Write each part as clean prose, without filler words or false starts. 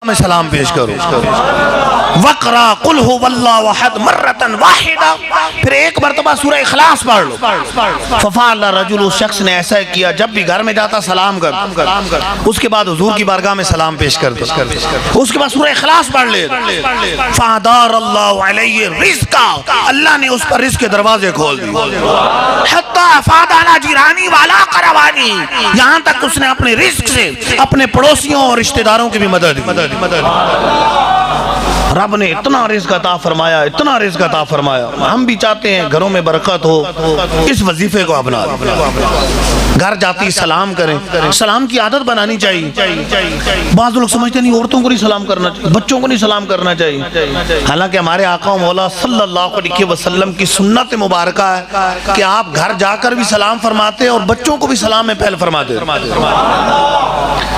میں سلام پیش کرو وقرا قل هو اللہ احد مرتن واحدہ، پھر ایک مرتبہ سورہ اخلاص پڑھ لو. ففعل رجل، اس شخص نے ایسا کیا جب بھی گھر میں جاتا سلام کر. اس کے بعد حضور کی بارگاہ میں سلام پیش کر دو. اس کے بعد سورہ اخلاص پڑھ لے. فادار اللہ علیہ رزقا، اللہ نے اس پر رزق کے دروازے کھول دیے. حتی افاد علی جیرانی والا قربانی، یہاں تک اس نے اپنے رزق سے اپنے پڑوسیوں اور رشتہ داروں کی بھی مدد کی. رب نے اتنا رزق عطا فرمایا، اتنا رزق عطا فرمایا. ہم بھی چاہتے ہیں گھروں میں برکت ہو، اس وظیفے کو اپنا گھر جاتی سلام کریں. سلام کی عادت بنانی چاہیے. بعض لوگ سمجھتے نہیں عورتوں کو نہیں سلام کرنا چاہیے، بچوں کو نہیں سلام کرنا چاہیے. حالانکہ ہمارے آقا و مولا صلی اللہ علیہ وسلم کی سنت مبارکہ ہے کہ آپ گھر جا کر بھی سلام فرماتے اور بچوں کو بھی سلام میں پہل فرماتے.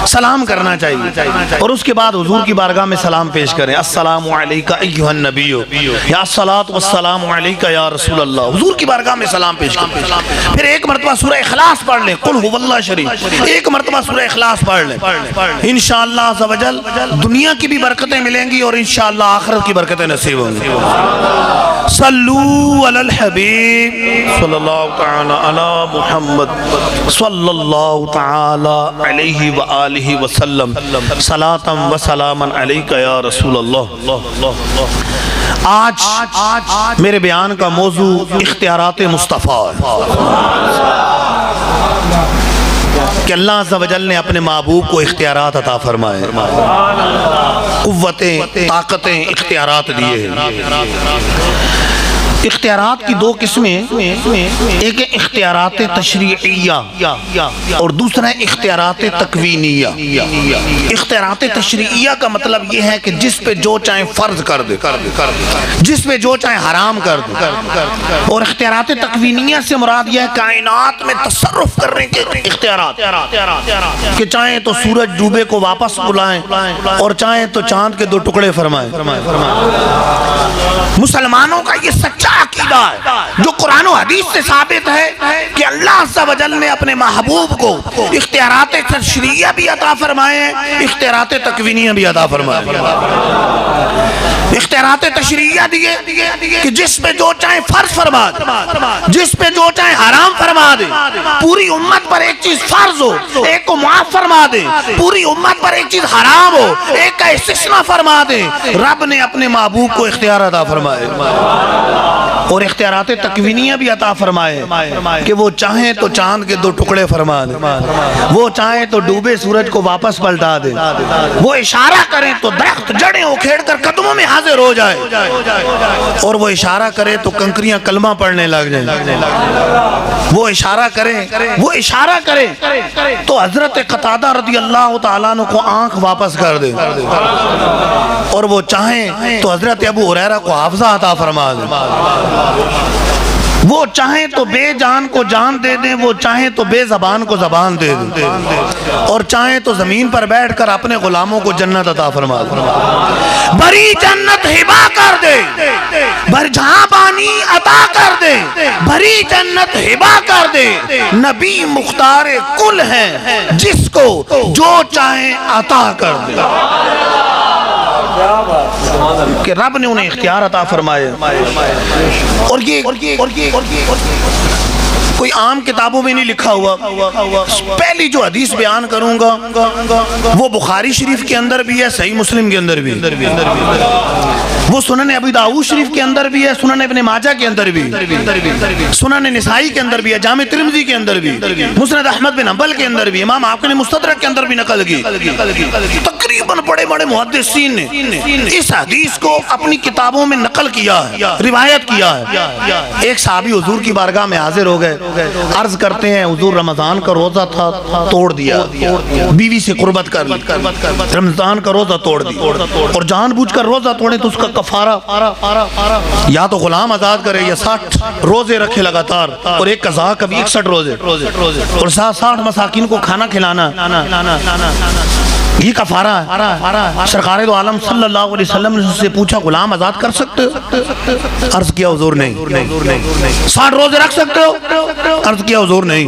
سلام کرنا چاہیے اور اس کے بعد حضور کی بارگاہ میں سلام پیش کریں. السلام علیکہ ایھا النبی یا الصلاۃ والسلام علیکہ یا رسول اللہ. حضور کی بارگاہ میں سلام پیش کریں. پھر ایک مرتبہ سورہ اخلاص پڑھ لیں، قل هو اللہ شریف. ایک مرتبہ سورہ اخلاص پڑھ لیں. انشاءاللہ عز و جل دنیا کی بھی برکتیں ملیں گی اور انشاءاللہ آخرت کی برکتیں نصیب ہوں گی. صلو علی الحبیب صلی اللہ تعالی علی محمد صلی اللہ تعالی علیہ وآلہ وسلم صلاۃ و سلاما علیکہ یا رسول اللہ. آج میرے بیان کا موضوع اختیارات مصطفیٰ ہے کہ اللہ عز و جل نے اپنے محبوب کو اختیارات عطا فرمائے، قوتیں، طاقتیں، اختیارات دیے ہیں. اختیارات کی دو قسمیں، ایک ہے اختیارات تشریعیہ اور دوسرا ہے اختیارات تکوینیہ. اختیارات تشریعیہ کا مطلب یہ ہے کہ جس پہ جو چاہیں فرض کر دے، جس پہ جو چاہیں حرام کر دے. اور اختیارات تکوینیہ سے مراد یہ ہے کائنات میں تصرف کرنے کے اختیارات، کہ چاہیں تو سورج ڈوبے کو واپس بلائیں اور چاہیں تو چاند کے 2 ٹکڑے فرمائیں. مسلمانوں کا یہ سچا عقیدہ ہے جو قرآن و حدیث سے ثابت ہے کہ اللہ عز و جل نے اپنے محبوب کو اختیارات تشریعیہ بھی عطا فرمائے ہیں، اختیارات تکوینیہ بھی عطا فرمائے ہیں. اختیارات تشریعیہ دیے کہ جس پہ جو چاہے فرض فرما دے، جس پہ جو چاہے حرام فرما دے. پوری امت پر ایک چیز فرض ہو، ایک کو معاف فرما دے. پوری امت پر ایک چیز حرام ہو، ایک کا استثناء فرما دے. رب نے اپنے محبوب کو اختیار عطا فرمائے اور اختیارات تکوینیہ بھی عطا فرمائے کہ وہ چاہیں تو چاند کے 2 ٹکڑے فرما دے، وہ چاہیں تو ڈوبے سورج کو واپس پلٹا دے، وہ اشارہ کریں تو درخت جڑیں اکھیڑ کر قدموں میں حاضر ہو جائے، اور وہ اشارہ کرے تو کنکریاں کلمہ پڑھنے لگ جائیں. وہ اشارہ کرے تو حضرت قتادہ رضی اللہ تعالیٰ عنہ کو آنکھ واپس کر دے، اور وہ چاہیں تو حضرت ابو ہریرہ کو حافظہ عطا فرما دے. وہ چاہیں تو بے جان کو جان دے دیں، وہ چاہیں تو بے زبان کو زبان دے دیں، اور چاہیں تو زمین پر بیٹھ کر اپنے غلاموں کو جنت عطا فرما دے. بری جنت ہبا کر دے، جہاں بانی عطا کر دے، بری جنت ہبا کر دے. نبی مختار کل ہیں جس کو جو چاہیں عطا کر دے. کہ رب نے انہیں اختیار عطا فرمائے. اور یہ کوئی عام کتابوں میں نہیں لکھا ہوا. پہلی جو حدیث بیان کروں گا وہ بخاری شریف کے اندر بھی ہے، صحیح مسلم کے اندر بھی، وہ سنن ابی داؤد شریف کے اندر بھی ہے، سنن ابن ماجہ کے اندر بھی، سنن نسائی کے اندر بھی ہے، جامع ترمذی کے اندر بھی، مسند احمد بن حنبل کے اندر بھی، امام حاکم نے مستدرک کے اندر بھی نقل کی. تقریباً بڑے بڑے محدثین نے اس حدیث کو اپنی کتابوں میں نقل کیا ہے، روایت کیا ہے. ایک صحابی حضور کی بارگاہ میں حاضر ہو گئے، عرض کرتے ہیں حضور رمضان کا روزہ تھا، توڑ دیا، بیوی سے قربت کر لی، رمضان کا روزہ توڑ دیا، اور جان بوجھ کر روزہ توڑے تو اس کا کفارہ یا تو غلام آزاد کرے یا 60 روزے رکھے لگاتار، اور ایک قضا کبھی 61 روزے، اور 60 مساکین کو کھانا کھلانا، یہ کفارہ ہے. سرکار دو عالم صلی اللہ علیہ وسلم نے اس سے پوچھا غلام آزاد کر سکتے ہو؟ عرض کیا حضور نہیں. 60 روزے رکھ سکتے ہو؟ عرض کیا حضور نہیں.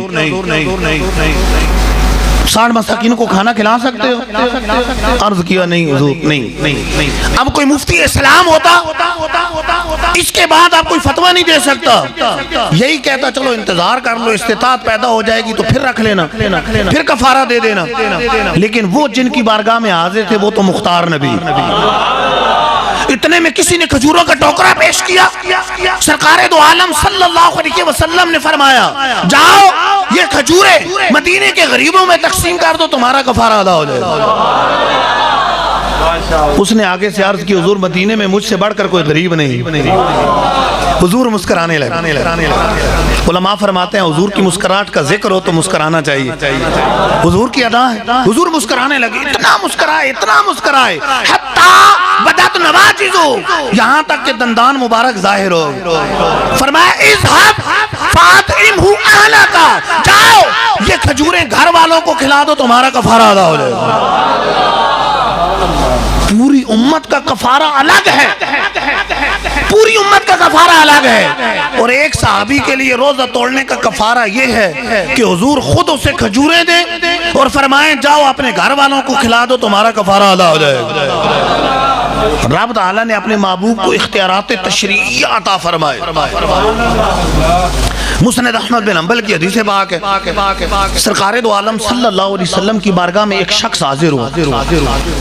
60 مساکین کو کھانا کھلا سکتے ہو؟ عرض کیا نہیں حضور نہیں۔ اب کوئی مفتی اسلام ہوتا اس کے بعد آپ کوئی فتویٰ نہیں دے سکتا، یہی کہتا چلو انتظار کر لو، استطاعت پیدا ہو جائے گی تو پھر رکھ لینا، پھر کفارہ دے دینا۔ لیکن وہ جن کی بارگاہ میں حاضر تھے وہ تو مختار نبی، اتنے میں کسی نے کھجوروں کا ٹوکرا پیش کیا، سرکار دو عالم صلی اللہ علیہ وسلم نے فرمایا جاؤ یہ کھجوریں مدینے کے غریبوں میں تقسیم کر دو، تمہارا کفارہ ادا ہو جائے گا۔ اس نے آگے سے عرض کی حضور مدینے میں مجھ سے بڑھ کر کوئی غریب نہیں۔ حضور مسکرانے لگے۔ علماء فرماتے ہیں حضور کی مسکراہٹ کا ذکر ہو تو مسکرانا چاہیے، حضور کی ادا ہے۔ حضور مسکرانے لگے، اتنا مسکرائے حتیٰ بدت نواجذو، یہاں تک کہ دندان مبارک ظاہر ہو۔ فرمایا اذهب فاطعمه اهلك، جاؤ یہ کھجوریں گھر والوں کو کھلا دو، تمہارا کفارہ ادا ہو جائے گا۔ پوری امت کا کفارہ الگ ہے، پوری امت کا کفارہ الگ ہے، اور ایک صحابی کے لیے روزہ توڑنے کا کفارہ یہ ہے کہ حضور خود اسے کھجوریں دیں اور فرمائیں جاؤ اپنے گھر والوں کو کھلا دو، تمہارا کفارہ ادا ہو جائے گا۔ رب تعالیٰ نے اپنے محبوب کو اختیارات تشریعیہ عطا فرمائے۔ مسند احمد بن حنبل کی حدیث پاک ہے، سرکار دو عالم صلی اللہ علیہ وسلم کی بارگاہ میں ایک شخص حاضر ہوا،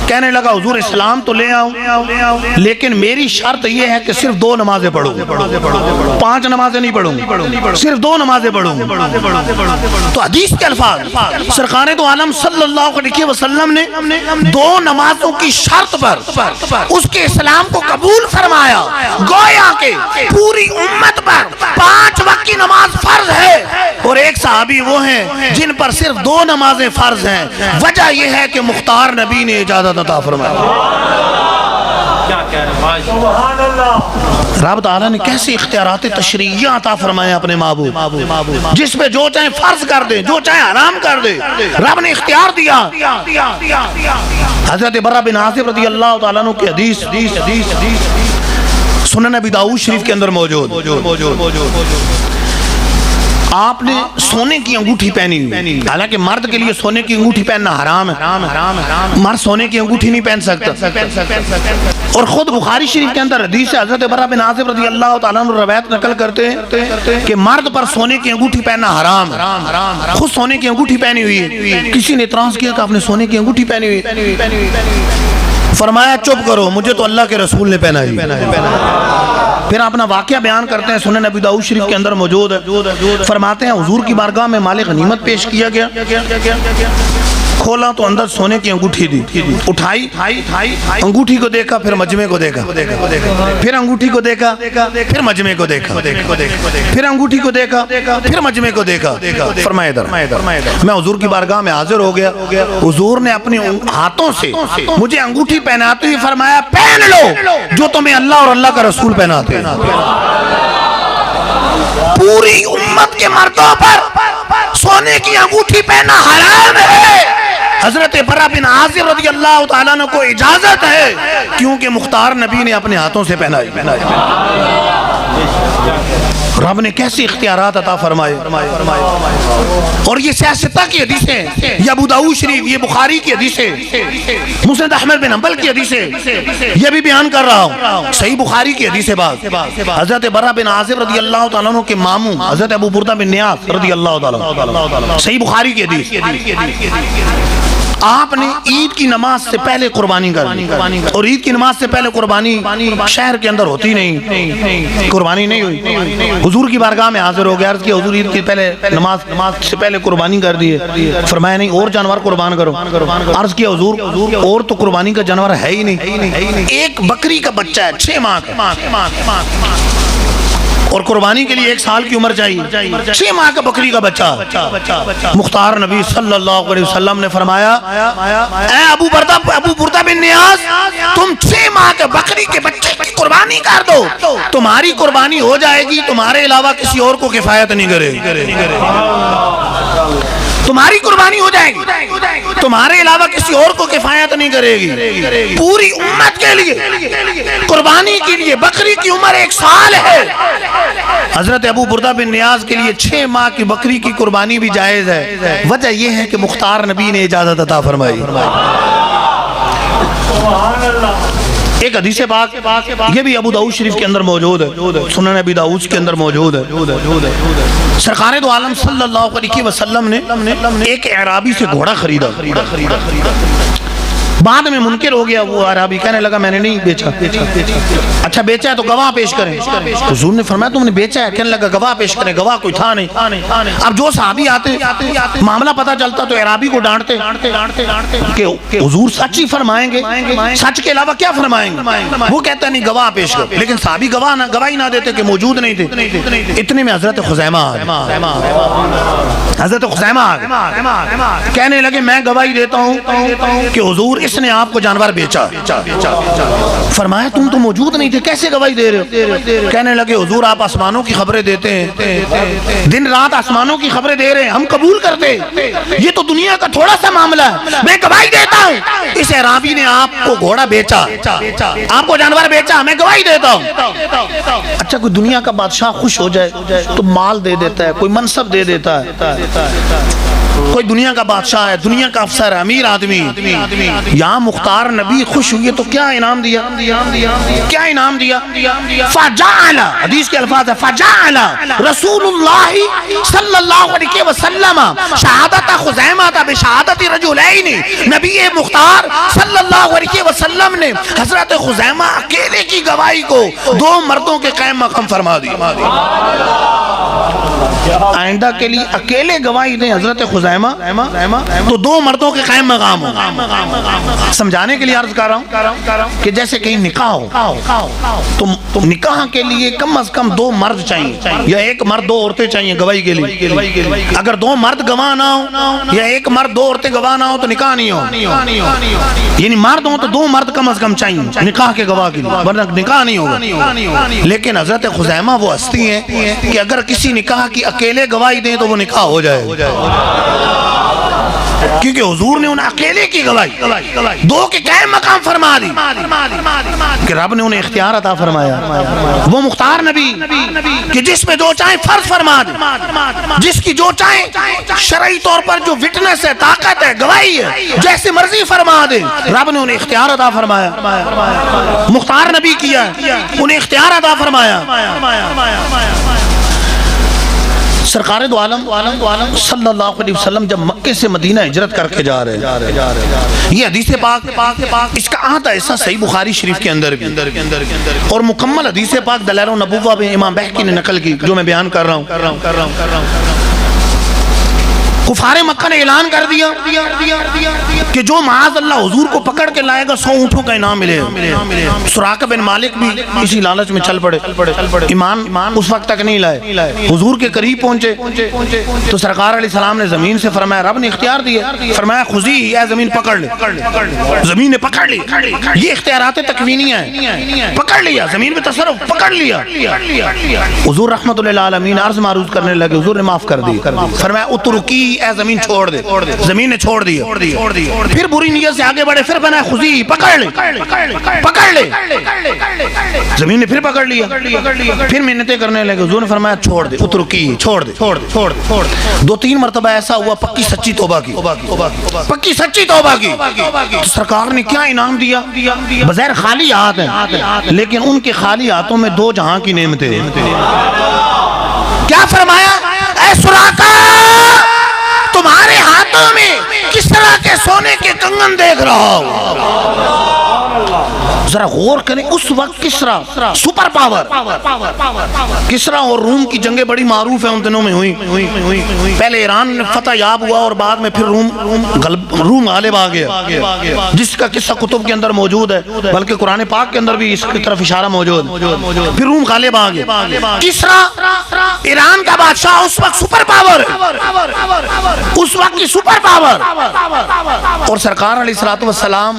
کہنے لگا حضور اسلام تو لے آؤ لیکن میری شرط یہ ہے کہ صرف 2 نمازیں پڑھوں، 5 نمازیں نہیں پڑھوں، صرف 2 نمازیں پڑھوں۔ تو حدیث کے الفاظ سرکار دو عالم صلی اللہ علیہ وسلم نے 2 نمازوں کی شرط پر اس کے اسلام کو قبول فرمایا، گویا کہ پوری امت پر 5 وقت کی نماز فرض ہے، اور ایک صحابی وہ ہیں جن پر صرف 2 نمازیں فرض ہیں۔ وجہ یہ ہے کہ مختار نبی نے اجازت عطا فرمائی۔ رب تعالیٰ نے کیسے اختیارات تشریعیہ عطا فرمائے اپنے محبوب، جس پہ جو چاہے فرض کر دے، جو چاہے حرام کر دے، رب نے اختیار دیا۔ حضرت برہ بن عازب رضی اللہ تعالیٰ عنہ کی حدیث سنن ابی داؤد شریف کے اندر موجود۔ آپ نے سونے کی انگوٹھی پہنی ہوئی، حالانکہ مرد کے لیے سونے کی انگوٹھی پہننا حرام ہے، مرد سونے کی انگوٹھی نہیں پہن سکتا۔ اور خود بخاری شریف کے اندر حدیث ہے، حضرت برہ بن عازب رضی اللہ تعالیٰ عنہ روایت نقل کرتے ہیں کہ مرد پر سونے کی انگوٹھی پہننا حرام ہے، خود سونے کی انگوٹھی پہنی ہوئی ہے۔ کسی نے اعتراض کیا کہ آپ نے سونے کی انگوٹھی پہنی ہوئی، فرمایا چپ کرو، مجھے تو اللہ کے رسول نے پہنا ہے۔ پھر اپنا واقعہ بیان کرتے ہیں، سنن ابی داؤد شریف کے اندر موجود ہے، فرماتے ہیں حضور کی بارگاہ میں مال غنیمت پیش کیا گیا، کھولا تو اندر سونے کی انگوٹھی دی، اٹھائی انگوٹھی کو دیکھا، پھر مجمع کو دیکھا، پھر انگوٹھی کو دیکھا، پھر مجمع کو دیکھا، پھر انگوٹھی کو دیکھا، پھر مجمع کو دیکھا۔ فرمایا ادھر، میں حضور کی بارگاہ میں حاضر ہو گیا، حضور نے اپنے ہاتھوں سے مجھے انگوٹھی پہناتے ہوئے فرمایا پہن لو جو تمہیں اللہ اور اللہ کا رسول پہناتے ہیں۔ پوری امت کے مردوں پر سونے کی انگوٹھی پہننا حرام ہے، حضرت برہ بن عازب رضی اللہ تعالیٰ عنہ کو اجازت ہے، کیونکہ مختار نبی نے اپنے ہاتھوں سے پہنائی۔ رب نے کیسے اختیارات عطا فرمائے، اور یہ سیاستہ کی حدیثیں، یہ ابو داؤد شریف، یہ بخاری کی حدیثیں، مسند احمد بن حنبل کی حدیثیں، یہ بھی بیان کر رہا ہوں، صحیح بخاری کی حدیث بات، حضرت برہ بن عازب رضی اللہ تعالیٰ عنہ کے ماموں حضرت ابو بردہ بن نیاس رضی اللہ تعالیٰ، صحیح بخاری کی حدیث، آپ نے عید کی نماز سے پہلے قربانی کرنی، اور عید کی نماز سے پہلے قربانی شہر کے اندر ہوتی نہیں، قربانی نہیں ہوئی۔ حضور کی بارگاہ میں حاضر ہو گیا، عرض کیا حضور عید کی پہلے نماز سے پہلے قربانی کر دیے، فرمایا نہیں اور جانور قربان کرو۔ عرض کیا حضور اور تو قربانی کا جانور ہے ہی نہیں، ایک بکری کا بچہ ہے 6 ماہ کا، اور قربانی کے لیے 1 سال کی عمر چاہیے، 6 ماہ کا بکری کا بچہ۔ مختار نبی صلی اللہ علیہ وسلم نے فرمایا اے ابو بردہ بن نیاس، تم 6 ماہ کے بکری کے بچے کی قربانی کر دو، تمہاری قربانی ہو جائے گی، تمہارے علاوہ کسی اور کو کفایت نہیں کرے گی۔ تمہاری قربانی ہو جائے گی، تمہارے علاوہ کسی اور کو کفایت نہیں کرے گی، پوری امت کے لیے قربانی کے لیے بکری کی عمر 1 سال ہے۔ حضرت ابو بردہ بن نیاز کے لیے 6 ماہ کی بکری کی قربانی بھی جائز ہے، وجہ یہ ہے کہ مختار نبی نے اجازت عطا فرمائی۔ ایک حدیث پاک یہ بھی ابو داؤد شریف کے اندر موجود ہے، سنن ابی داؤد کے اندر موجود ہے۔ سرکار دو عالم صلی اللہ علیہ وسلم نے ایک اعرابی سے گھوڑا خریدا، بعد میں منکر ہو گیا، وہ اعرابی کہنے لگا میں نے نہیں بیچا۔ اچھا بیچا ہے تو گواہ پیش کریں۔ حضور نے فرمایا تم نے بیچا ہے؟ کہنے لگا گواہ پیش کریں، گواہ کوئی تھا نہیں۔ اب جو صحابی آتے معاملہ پتہ چلتا تو اعرابی کو ڈانٹتے کہ حضور سچ ہی فرمائیں گے، سچ کے علاوہ کیا فرمائیں گے؟ وہ کہتا نہیں گواہ پیش کر، لیکن صحابی گواہی نہ دیتے کہ موجود نہیں تھے۔ اتنے میں حضرت خزیمہ آ گئے، حضرت خزیمہ آ گئے، کہنے لگے میں گواہی دیتا ہوں کہ حضور اس نے آپ کو جانور بیچا۔ فرمایا تم تو موجود نہیں تھے، کیسے گواہی دے رہے ہو؟ کہنے لگے حضور آپ آسمانوں کی خبریں دیتے ہیں، دن رات آسمانوں کی خبریں دے رہے ہیں، ہم قبول کرتے، یہ تو دنیا کا تھوڑا سا معاملہ ہے، میں گواہی دیتا ہوں اس اعرابی نے آپ کو گھوڑا بیچا، آپ کو جانور بیچا، میں گواہی دیتا ہوں۔ اچھا کوئی دنیا کا بادشاہ خوش ہو جائے تو مال دے دیتا ہے، کوئی منصب دے دیتا ہے، کوئی دنیا کا بادشاہ ہے، دنیا کا افسر ہے، امیر آدمی، یہاں مختار نبی خوش ہوئے تو کیا انعام دیا؟ کیا انعام دیا؟ فجعل، حدیث کے الفاظ ہے فجعل رسول اللہ صلی اللہ علیہ وسلم شہادت خزیمہ بشہادت رجلین، نبی مختار صلی اللہ علیہ وسلم نے حضرت خزیمہ اکیلے کی گواہی کو 2 مردوں کے قائم مقام فرما دی۔ آئندہ کے لیے اکیلے گواہی دیں حضرت خزیمہ تو 2 مردوں کے قائم مقام ہو۔ سمجھانے کے لیے عرض کر رہا ہوں کہ جیسے کہیں نکاح ہو تو نکاح کے لیے کم از کم 2 مرد چاہیے، یا 1 مرد 2 عورتیں چاہیے گواہی کے لیے۔ اگر 2 مرد گواہ نہ ہو یا 1 مرد 2 عورتیں گواہ نہ ہو تو نکاح نہیں ہو، یعنی مرد ہوں تو 2 مرد کم از کم چاہیے نکاح کے گواہ کے لیے، ورنہ نکاح نہیں ہوگا۔ لیکن حضرت خزیمہ وہ ہستی ہیں کہ اگر کسی نکاح کی اکیلے گواہی دیں تو وہ نکاح ہو جائے، کیونکہ حضور نے انہیں اکیلے کی گواہی 2 کے قائم مقام فرما دی کہ رب نے انہیں اختیار عطا فرمایا۔ وہ مختار نبی کہ جس میں جو چاہیں فرض فرما دے، جس کی جو چاہیں شرعی طور پر جو وٹنس ہے، طاقت ہے، گواہی ہے، جیسے مرضی فرما دے، رب نے انہیں اختیار عطا فرمایا۔ مختار نبی کیا انہیں اختیار عطا فرمایا۔ سرکار دو عالم صلی اللہ علیہ وسلم جب مکے سے مدینہ ہجرت کر کے جا رہے ہیں، یہ حدیث پاک اس کا آدھا ایسا صحیح بخاری شریف کے اندر بھی، اور مکمل حدیث پاک دلائل النبوہ میں امام بہقی نے نقل کی جو میں بیان کر رہا ہوں۔ کفار مکہ نے اعلان کر دیا کہ جو معاذ اللہ حضور کو پکڑ کے لائے گا 100 اونٹوں کا انعام ملے گا۔ سراقہ بن مالک بھی اسی لالچ میں چل پڑے، ایمان اس وقت تک نہیں لائے، حضور کے قریب پہنچے تو سرکار علیہ السلام نے زمین سے فرمایا، رب نے اختیار دیا، فرمایا خذی اے زمین پکڑ لے، زمین نے پکڑ لی۔ یہ اختیارات تکوینی ہیں، پکڑ لیا، زمین میں تصرف پکڑ لیا۔ حضور رحمت اللہ العالمین عرض معروض کرنے لگے، حضور نے معاف کر دی، فرمایا اترکی اے زمین چھوڑ دے، زمین نے چھوڑ دیا۔ پھر بری نیت سے آگے بڑھے، پھر بنا خذی پکڑ لے، پکڑ لے، زمین نے پھر پکڑ لیا، پھر محنتیں کرنے لگے، حضور نے فرمایا چھوڑ دے، اترکی چھوڑ دے۔ 2-3 مرتبہ ایسا ہوا پکی سچی توبہ کی، پکی سچی توبہ کی، تو سرکار نے کیا انعام دیا؟ بظاہر خالی ہاتھ ہیں لیکن ان کے خالی ہاتھوں میں 2 جہاں کی نعمتیں۔ کیا فرمایا؟ اے سراقہ تمہارے ہاتھوں میں کس طرح کے سونے کے کنگن دیکھ رہا ہوں۔ ذرا غور کریں، اس وقت کسرا سپر پاور، کسرا اور روم کی جنگیں بڑی معروف ہیں، ان دنوں میں ہوئی۔ پہلے ایران نے فتح یاب ہوا اور بعد میں پھر روم غالب آ گیا، جس کا قصہ کتب کے اندر موجود ہے، بلکہ قرآن پاک کے اندر بھی اس کی طرف اشارہ موجود ہے۔ پھر روم غالب آ گیا، کسرا ایران کا بادشاہ اس وقت سپر پاور، اس وقت کی سپر پاور، اور سرکار علیہ الصلوۃ والسلام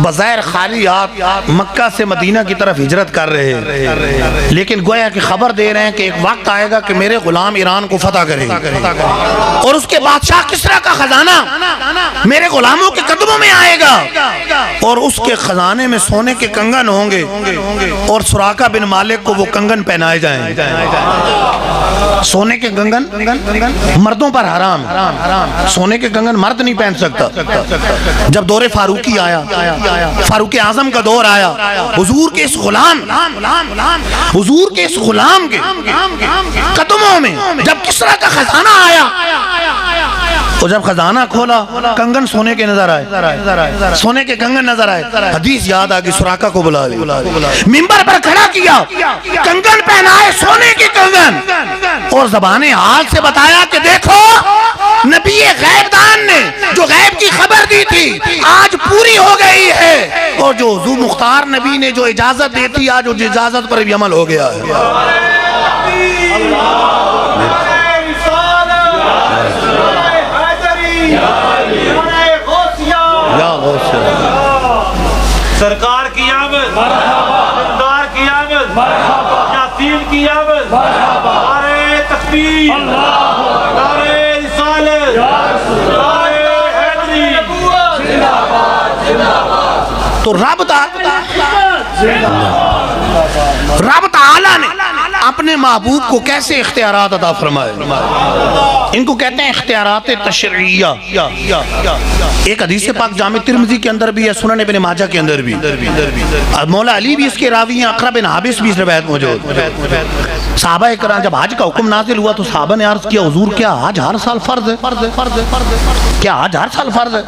بظاہر خالی ہاتھ مکہ سے مدینہ کی طرف ہجرت کر رہے ہیں، لیکن گویا کہ خبر دے رہے ہیں کہ ایک وقت آئے گا کہ میرے غلام ایران کو فتح کرے گا، اور اس کے بادشاہ کسریٰ کا خزانہ میرے غلاموں کے قدموں میں آئے گا، اور اس کے خزانے میں سونے کے کنگن ہوں گے، اور سراقہ بن مالک کو وہ کنگن پہنائے جائیں گے۔ سونے کے کنگن مردوں پر حرام ہے، سونے کے کنگن مرد نہیں پہن سکتا۔ جب دور فاروقی آیا، فاروق اعظم کا دور آیا، حضور کے اس غلام کے قدموں میں جب کسریٰ کا خزانہ آیا، اور جب خزانہ کھولا کنگن سونے کے نظر آئے، سونے کے کنگن نظر آئے، حدیث یاد آگئی، سراقہ کو بلا لیا، منبر پر کھڑا کیا، کنگن پہنائے سونے کے کنگن، اور زبان حال سے بتایا کہ دیکھو نبی غیب دان نے جو غیب کی خبر دی تھی آج پوری ہو گئی ہے، اور جو حضور مختار نبی نے جو اجازت دی تھی آج اس اجازت پر بھی عمل ہو گیا ہے۔ سرکار کی آمد، سردار کی آمد، یاسین کی آمد، نعرہ تکبیر، نعرہ رسالت، نعرہ حیدری۔ تو رب تعالیٰ نے اپنے محبوب کو کیسے اختیارات عطا فرمائے؟ ان کو کہتے ہیں اختیارات تشریعیہ۔ ایک حدیث پاک جامع ترمذی کے اندر بھی ہے، سنن ابن ماجہ کے اندر بھی، مولا علی بھی اس کے راوی ہیں، اقرا بن حابس بھی اس روایت موجود۔ صحابہ اکرام جب حج کا حکم نازل ہوا تو صحابہ نے عرض کیا حضور کیا حج ہر سال فرض ہے؟ کیا حج ہر سال فرض ہے؟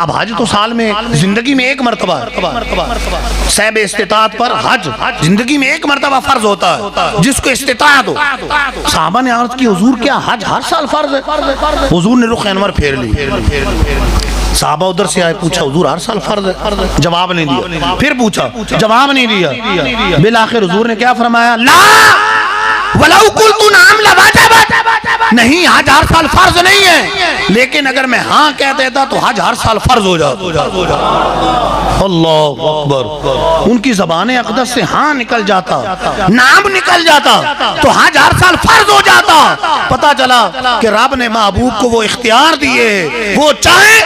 اب حج تو سال میں زندگی میں ایک مرتبہ ہے، صاحب استطاعت پر حج زندگی میں ایک مرتبہ فرض ہوتا ہے جس کو استطاعت ہو۔ صحابہ نے عرض کی حضور کیا حج ہر سال فرض ہے؟ حضور نے رخ انور پھیر لی۔ صحابہ ادھر سے آئے، پوچھا حضور ہر سال فرض ہے؟ جواب نہیں دیا، پھر پوچھا، جواب نہیں دیا۔ بالآخر حضور نے کیا فرمایا؟ لا ولو قلت نعم لوجبت، نہیں حج ہر سال فرض نہیں ہے، لیکن اگر میں ہاں کہہ دیتا تو حج ہر سال فرض ہو جاتا۔ اللہ اکبر، ان کی زبان اقدس سے ہاں نکل جاتا، نعم نکل جاتا تو حج ہر سال فرض ہو جاتا۔ پتا چلا کہ رب نے محبوب کو وہ اختیار دیے، وہ چاہے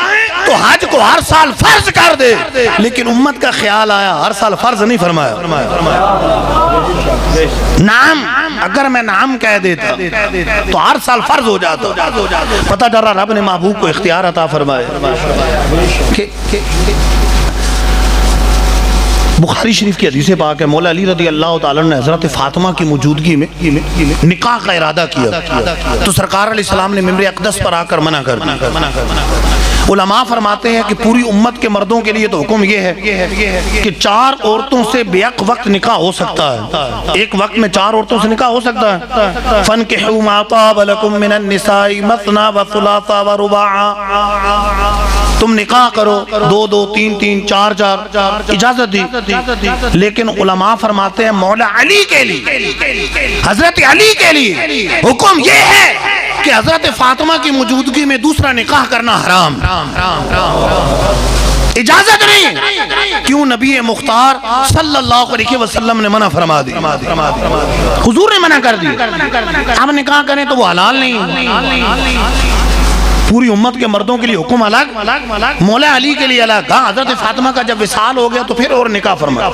تو حج کو ہر سال فرض کر دے، لیکن امت کا خیال آیا ہر سال فرض نہیں فرمایا۔ نعم اگر میں نعم کہہ دیتا تو ہر سال فرض ہو جاتا۔ پتہ چلا رب نے محبوب کو اختیار عطا فرمایا۔ بخاری شریف کی حدیث پاک ہے، مولا علی رضی اللہ تعالیٰ نے حضرت فاطمہ کی موجودگی میں نکاح کا ارادہ کیا تو سرکار علیہ السلام نے ممبر اقدس پر آ کر منع کر دیا۔ علماء فرماتے ہیں کہ پوری امت کے مردوں کے لیے تو حکم یہ ہے کہ 4 عورتوں سے بیک وقت نکاح ہو سکتا ہے، ایک وقت میں 4 عورتوں سے نکاح ہو سکتا ہے۔ فَانْكِحُوا مَا طَابَ لَكُم مِّنَ النِّسَاءِ مَثْنَىٰ وَثُلَاثَ وَرُبَاعَ، تم نکاح کرو 2 2 3 3 4 4 اجازت دی، لیکن علماء فرماتے ہیں مولا علی کے لیے، حضرت علی کے لیے حکم یہ ہے کہ حضرت فاطمہ کی موجودگی میں دوسرا نکاح کرنا حرام، اجازت نہیں۔ کیوں؟ نبی مختار صلی اللہ علیہ وسلم نے منع فرما دی، حضور نے منع کر دی۔ اب نکاح کریں تو وہ حلال نہیں۔ پوری امت کے مردوں کے لیے حکم الگ، مولا علی کے لیے الگ۔ ہاں حضرت فاطمہ کا جب وصال ہو گیا تو پھر اور نکاح فرمایا،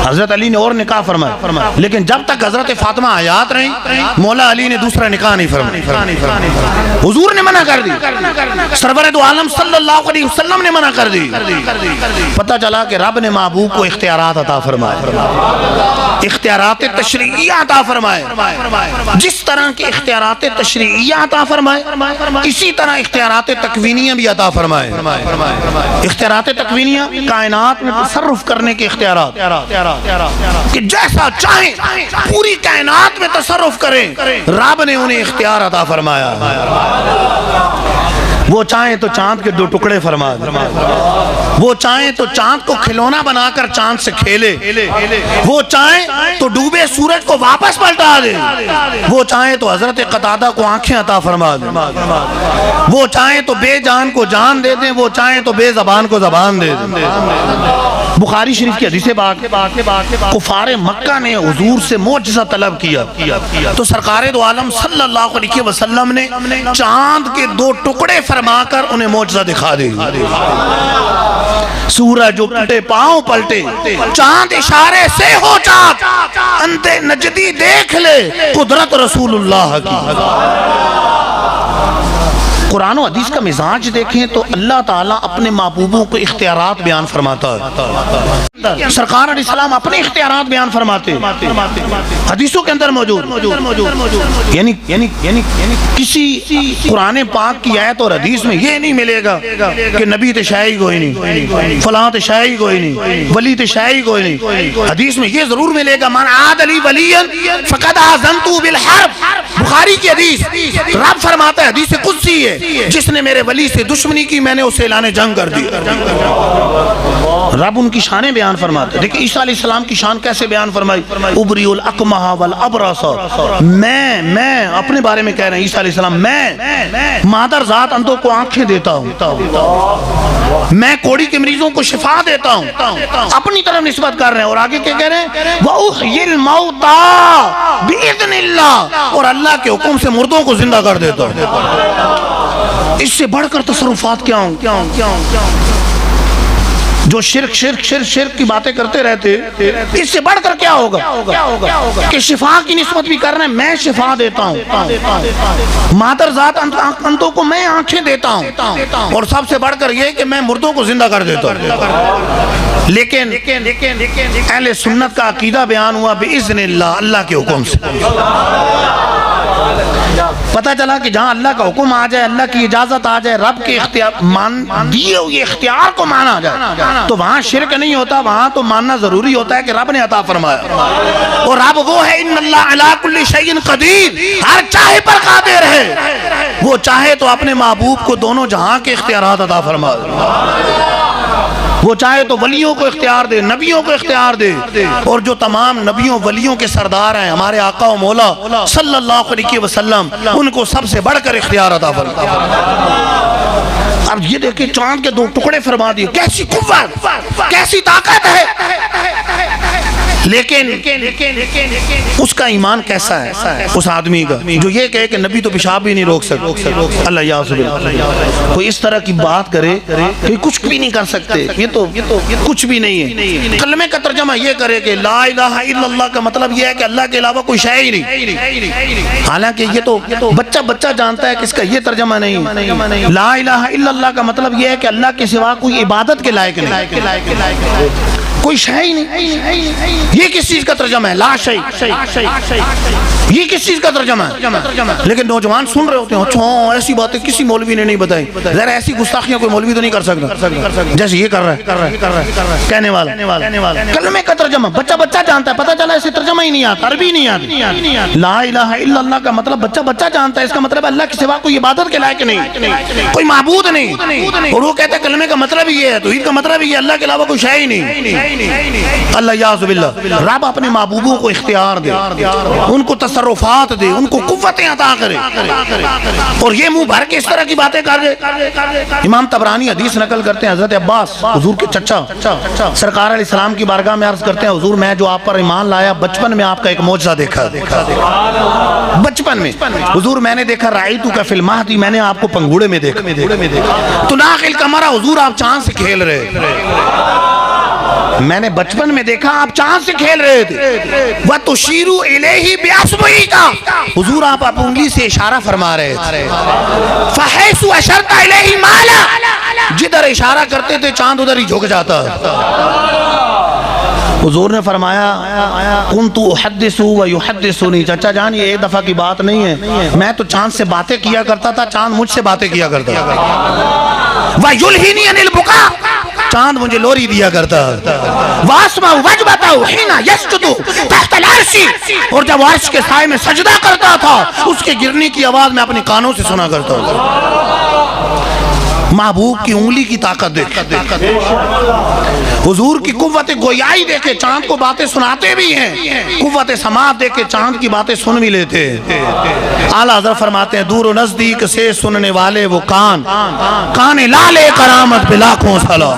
حضرت علی نے اور نکاح فرمایا، لیکن جب تک حضرت فاطمہ حیات رہی مولا علی نے دوسرا نکاح نہیں فرمایا، حضور نے منع کر دی، سرور دو عالم صلی اللہ علیہ وسلم نے منع کر دی۔ پتہ چلا کہ رب نے محبوب کو اختیارات عطا فرمائے، اختیارات تشریعیہ عطا فرمائے۔ جس طرح کے اختیارات تشریعیہ عطا فرمائے اسی طرح اختیارات تکوینیہ بھی عطا فرمائے۔ اختیارات تکوینیہ کائنات میں تصرف کرنے کے اختیارات، کہ جیسا چاہیں پوری کائنات میں تصرف کریں، رب نے انہیں اختیار عطا فرمایا۔ وہ چاہیں تو چاند کے 2 ٹکڑے فرما دے، وہ چاہیں تو چاند کو کھلونا بنا کر چاند سے کھیلے، وہ چاہیں تو ڈوبے سورج کو واپس پلٹا دے، وہ چاہیں تو حضرت قتادہ کو آنکھیں عطا فرما دے، وہ چاہیں تو بے جان کو جان دے دیں، وہ چاہیں تو بے زبان کو زبان دے دیں۔ بخاری شریف کی حدیث پاک کفار مکہ نے حضور سے معجزہ طلب کیا تو سرکار دو عالم صلی اللہ علیہ وسلم نے چاند کے 2 ٹکڑے فرما کر انہیں معجزہ دکھا دے. سورج اپلٹے پاؤں پلٹے, چاند اشارے سے ہو چاک, اندھے نجدی دیکھ لے قدرت رسول اللہ کی. قرآن و حدیث کا مزاج دیکھیں تو اللہ تعالیٰ اپنے محبوبوں کو اختیارات بیان فرماتا ہے. سرکار علیہ السلام اپنے اختیارات بیان فرماتے حدیثوں کے اندر موجود. یعنی کسی قرآن پاک کی آیت اور حدیث میں یہ نہیں ملے گا کہ نبی تشائی کوئی نہیں, فلاں تشائی کوئی نہیں, ولی تشائی کوئی نہیں. حدیث میں یہ ضرور ملے گا من عاد لی ولیا فقد آذنتہ بالحرب. بخاری کی حدیث, رب فرماتا ہے, حدیث قدسی ہے, جس نے میرے ولی سے دشمنی کی میں نے اسے اعلان جنگ کر دی. رب ان کی شانیں بیان فرماتے. دیکھیں عیسیٰ علیہ السلام کی شان کیسے بیان فرمائی, ابری الاکمہ والابرص. میں اپنے بارے میں کہہ رہے ہیں عیسیٰ علیہ السلام, میں مادر ذات اندھوں کو آنکھیں دیتا ہوں, میں کوڑی کے مریضوں کو شفا دیتا ہوں, اپنی طرف نسبت کر رہے ہیں. اور آگے کیا کہہ رہے ہیں, وَأُحْيِي الْمَوْتَى بِإِذْنِ اللَّهِ, اور اللہ کے حکم سے مردوں کو زندہ کر دیتا ہوں. اس سے بڑھ کر تصرفات کیا ہوں جو شرک کی باتیں کرتے رہتے, اس سے بڑھ کر کیا ہوگا کہ شفا کی نسبت بھی کر رہے ہیں, میں شفا دیتا ہوں, مادر ذات اندھوں کو میں آنکھیں دیتا ہوں, اور سب سے بڑھ کر یہ کہ میں مردوں کو زندہ کر دیتا ہوں. لیکن اہل سنت کا عقیدہ بیان ہوا بِإِذْنِ اللہ, اللہ کے حکم سے. پتہ چلا کہ جہاں اللہ کا حکم آ جائے, اللہ کی اجازت آ جائے, رب کے دیے ہوئے اختیار کو مانا جائے تو وہاں شرک نہیں ہوتا, وہاں تو ماننا ضروری ہوتا ہے کہ رب نے عطا فرمایا. اور رب وہ ہے ان اللہ علی کل شیء قدیر, ہر چاہے پر قادر ہے. وہ چاہے تو اپنے محبوب کو دونوں جہاں کے اختیارات عطا فرما دے, وہ چاہے تو ولیوں کو اختیار دے, نبیوں کو اختیار دے, اور جو تمام نبیوں ولیوں کے سردار ہیں ہمارے آقا و مولا صلی اللہ علیہ وسلم, ان کو سب سے بڑھ کر اختیار عطا فرما. اب یہ دیکھیں چاند کے 2 ٹکڑے فرما دیے, کیسی قوت, کیسی طاقت ہے. لیکن اس کا ایمان کیسا ہے اس آدمی کا جو یہ کہے کہ نبی تو پیشاب بھی نہیں روک سکتے, اللہ یعوذ باللہ. کوئی اس طرح کی بات کرے کہ کچھ بھی نہیں کر سکتے, یہ تو کچھ بھی نہیں ہے. کلمے کا ترجمہ یہ کرے کہ لا الہ الا اللہ کا مطلب یہ ہے کہ اللہ کے علاوہ کوئی شے ہی نہیں. حالانکہ یہ تو بچہ جانتا ہے کہ اس کا یہ ترجمہ نہیں. لا الہ الا اللہ کا مطلب یہ ہے کہ اللہ کے سوا کوئی عبادت کے لائق نہیں, کوئی شے ہی نہیں. یہ کس چیز کا ترجمہ ہے, لا شے, یہ کس چیز کا ترجمہ ہے. لیکن نوجوان سن رہے ہوتے ہیں, اچھا ایسی باتیں کسی مولوی نے نہیں بتائی. ذرا ایسی گستاخیاں کوئی مولوی تو نہیں کر سکتا جیسے یہ کر رہا ہے کہنے والا. کلمے کا ترجمہ بچہ جانتا ہے, پتہ چلا اسے ترجمہ ہی نہیں آتا, عربی نہیں آتی. لا الہ الا اللہ کا مطلب بچہ جانتا ہے, اس کا مطلب اللہ کے سوا کوئی عبادت کے لائق نہیں, کوئی معبود نہیں. اور وہ کہتا ہے کلمے کا مطلب یہ ہے, توحید کا مطلب یہ ہے اللہ کے علاوہ کوئی شے ہی نہیں. اللہ یعوذ باللہ. رب اپنے محبوبوں کو اختیار دے, ان کو تصرفات دے, ان کو قوتیں عطا کرے, اور یہ منہ بھر کے اس طرح کی باتیں کر رہے. امام طبرانی حدیث نقل کرتے ہیں, حضرت عباس حضور کے چچا سرکار علیہ السلام کی بارگاہ میں عرض کرتے ہیں, حضور میں جو آپ پر ایمان لایا بچپن میں آپ کا ایک معجزہ دیکھا. بچپن میں حضور میں نے دیکھا رأیتک فی المہد, میں نے آپ کو پنگوڑے میں دیکھا. تو ناخل کمرہ, حضور آپ چاند سے کھیل رہے, میں نے بچپن میں دیکھا آپ چاند سے کھیل رہے تھے. وَتُشِيرُ إِلَيْهِ بِأَصْبُعِكَ, حضور آپ انگلی سے اشارہ فرما رہے تھے. فَحَيْثُ أَشَرْتَ إِلَيْهِ مَالَ, جدھر اشارہ کرتے تھے چاند ادھر ہی جھک جاتا. حضور نے فرمایا كُنْتُ أُحَدِّثُ وَيُحَدِّثُنِي, چچا جان یہ ایک دفعہ کی بات نہیں ہے, میں تو چاند سے باتیں کیا کرتا تھا, چاند مجھ سے باتیں کیا کرتا تھا. وَيُلْهِنِي عَنِ الْبُكَاءِ, چاند مجھے لوری دیا کرتا. وَاسْمَعُ وَجْبَتَهُ حِينَ يَسْجُدُ تَحْتَ الْعَرْشِ, اور جب عرش کے سائے میں سجدہ کرتا تھا اس کے گرنے کی آواز میں اپنے کانوں سے سنا کرتا ہوں. محبوب کی انگلی کی طاقت دیکھ, حضور کی قوت گویائی دیکھے, چاند کو باتیں سناتے بھی ہیں, قوت سماعت دیکھے چاند کی باتیں سن بھی لیتے. اعلیٰ حضرت فرماتے ہیں دور و نزدیک سے سننے والے وہ کان لالے کرامت بلاکھوں سلام.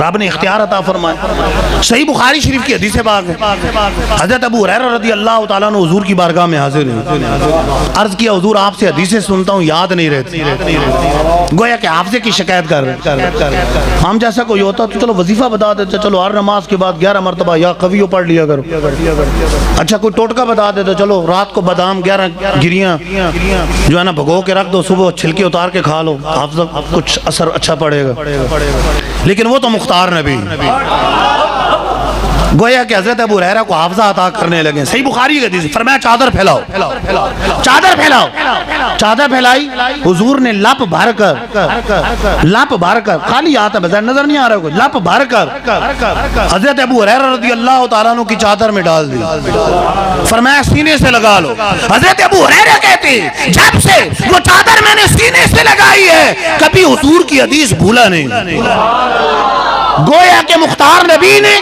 رب نے اختیار عطا فرمایا۔ صحیح بخاری شریف کی حدیث پاک ہے، حضرت ابو ہریرہ رضی اللہ تعالیٰ عنہ حضور کی بارگاہ میں حاضر ہیں، عرض کیا حضور آپ سے حدیثیں سنتا ہوں یاد نہیں رہتی، گویا کہ حافظے کی شکایت کر رہے۔ ہم جیسا کوئی ہوتا تو چلو وظیفہ بتا دیتے، چلو ہر نماز کے بعد 11 مرتبہ یا قویو پڑھ لیا کرو۔ اچھا کوئی ٹوٹکا بتا دیتے، چلو رات کو بادام 11 گریاں جو ہے نا بھگو کے رکھ دو، صبح چھلکے اتار کے کھا لو، حافظہ کچھ اثر اچھا پڑے گا۔ لیکن وہ تو مختار نبی، گویا کہ حضرت ابو ہریرہ کو حافظہ عطا کرنے لگے۔ صحیح بخاری کی حدیث، فرمایا چادر پھیلاؤ، چادر پھیلاؤ، چادر پھیلائی، حضور نے لپ بھر کر خالی ہاتھ ہے، بظاہر نظر نہیں آ رہا کوئی، لپ بھر کر حضرت ابو ہریرہ رضی اللہ تعالیٰ عنہ کی چادر میں ڈال دی، فرمایا سینے سے لگا لو۔ حضرت ابو ہریرہ کہتے جب سے وہ چادر میں نے سینے سے لگائی ہے کبھی حضور کی حدیث بھولا نہیں۔ گویا کہ مختار نبی نے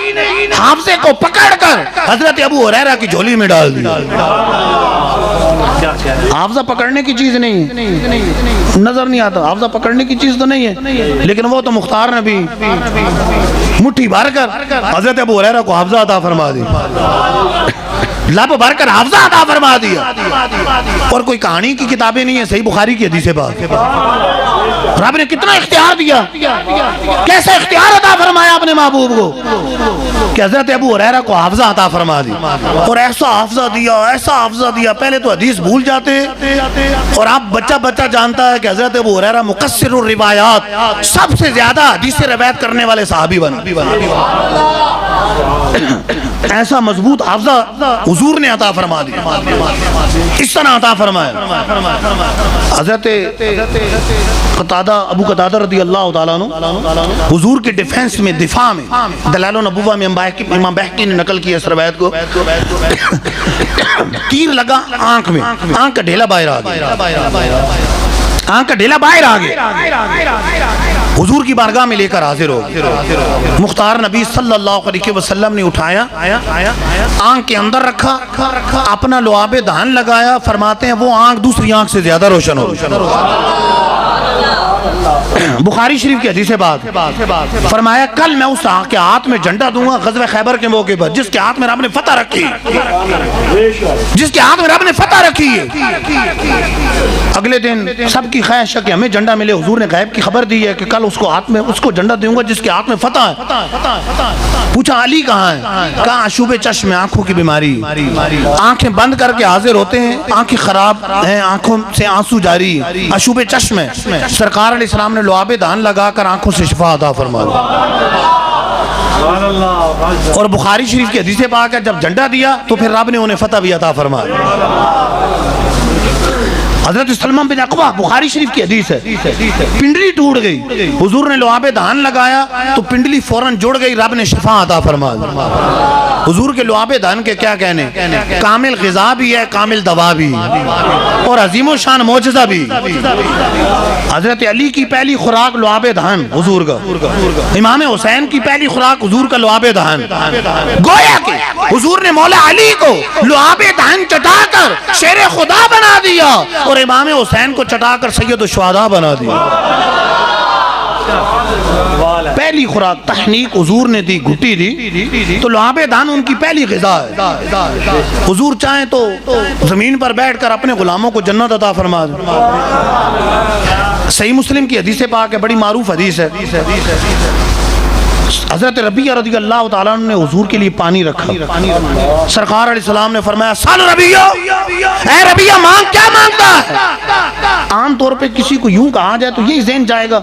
حافظے کو پکڑ کر حضرت ابو ہریرہ کی جھولی میں ڈال دیا۔ حافظہ پکڑنے کی چیز نہیں ہے، نظر نہیں آتا، حافظہ پکڑنے کی چیز تو نہیں ہے، لیکن وہ تو مختار نبی مٹھی بھر کر حضرت ابو ہریرہ کو حافظہ عطا فرما دی، لب بھر کر حافظہ عطا فرما دیا۔ اور کوئی کہانی کی کتابیں نہیں ہیں، صحیح بخاری کی حدیث پاک، رب نے کتنا اختیار دیا، کیسے اختیار عطا فرمایا اپنے محبوب کو کہ حضرت ابو ہریرہ کو حافظہ عطا فرما دی، اور ایسا حافظہ دیا، ایسا حافظہ دیا، پہلے تو حدیث بھول جاتے، اور آپ بچہ جانتا ہے کہ حضرت ابو ہریرہ مکثر الروایات، سب سے زیادہ حدیث روایت کرنے والے صحابی بنا، ایسا مضبوط حافظہ حضور نے عطا فرما دیا، اس طرح عطا فرمایا۔ حضرت ابو قتادہ رضی اللہ تعالیٰ عنہ حضور کے ڈیفنس میں، دفاع میں، دلائل النبوہ میں امام بہقی نے نقل کی اس روایت کو، تیر لگا آنکھ میں، آنکھ کا ڈھیلا باہر آ گیا، آنکھ کا ڈھیلا باہر آ گیا، حضور کی بارگاہ میں لے کر حاضر ہو گیا۔ مختار نبی صلی اللہ علیہ وسلم نے اٹھایا، آنکھ کے اندر رکھا، اپنا لعاب دہن لگایا، فرماتے ہیں وہ آنکھ دوسری آنکھ سے زیادہ روشن ہو۔ بخاری شریف کی حدیث بات، فرمایا کل میں اس آنکھ کے ہاتھ میں جھنڈا دوں گا غزوہ خیبر کے موقع پر، جس کے ہاتھ میں رب نے فتح رکھی، جس کے ہاتھ میں رب نے فتح رکھی ہے۔ اگلے دن سب کی خواہش ہے کہ ہمیں جھنڈا ملے، حضور نے غیب کی خبر دی ہے کہ کل اس کو ہاتھ میں اس کو جھنڈا دوں گا جس کے ہاتھ میں فتح ہے۔ پوچھا علی کہاں ہے؟ کہاں عشوب چشم، آنکھوں کی بیماری، آنکھیں بند کر کے حاضر ہوتے ہیں، آنکھیں خراب ہیں، آنکھوں سے آنسو جاری، عشوب چشم ہے۔ سرکار علیہ السلام نے لعاب دہن لگا کر آنکھوں سے شفا عطا فرما دی۔ اور بخاری شریف کی حدیث پاک ہے جب جھنڈا دیا تو پھر رب نے انہیں فتح بھی عطا فرمایا۔ حضرت سلمہ بن عقبہ، بخاری شریف کی حدیث ہے، پنڈلی ٹوٹ گئی، حضور نے لعاب دہن لگایا تو پنڈلی فوراً جڑ گئی، رب نے شفا عطا فرما دی۔ حضور کے لعاب دہن کے کیا کہنے، کامل غذا بھی ہے، کامل دوا بھی، اور عظیم و شان معجزہ بھی۔ حضرت علی کی پہلی خوراک لعاب دہن حضور کا، امام حسین کی پہلی خوراک حضور کا لعاب دہن، گویا کہ حضور نے مولا علی کو لعاب دہن چٹا کر شیر خدا بنا دیا، اور امام حسین کو چٹا کر سید الشہداء بنا دیا۔ پہلی خوراک تحنیک حضور نے دی، گھٹی دی، تو لعاب دہن ان کی پہلی غذا ہے۔ حضور چاہیں تو زمین پر بیٹھ کر اپنے غلاموں کو جنت عطا فرما دیں۔ صحیح مسلم کی حدیث پاک ہے، بڑی معروف حدیث ہے، حضرت ربیعہ رضی اللہ تعالیٰ عنہ نے حضور کے لیے پانی رکھا، سرکار علیہ السلام نے فرمایا سال ربیعہ، اے ربیعہ مانگ، کیا مانگتا ہے؟ عام طور پہ کسی کو یوں کہا جائے تو یہی ذہن جائے گا،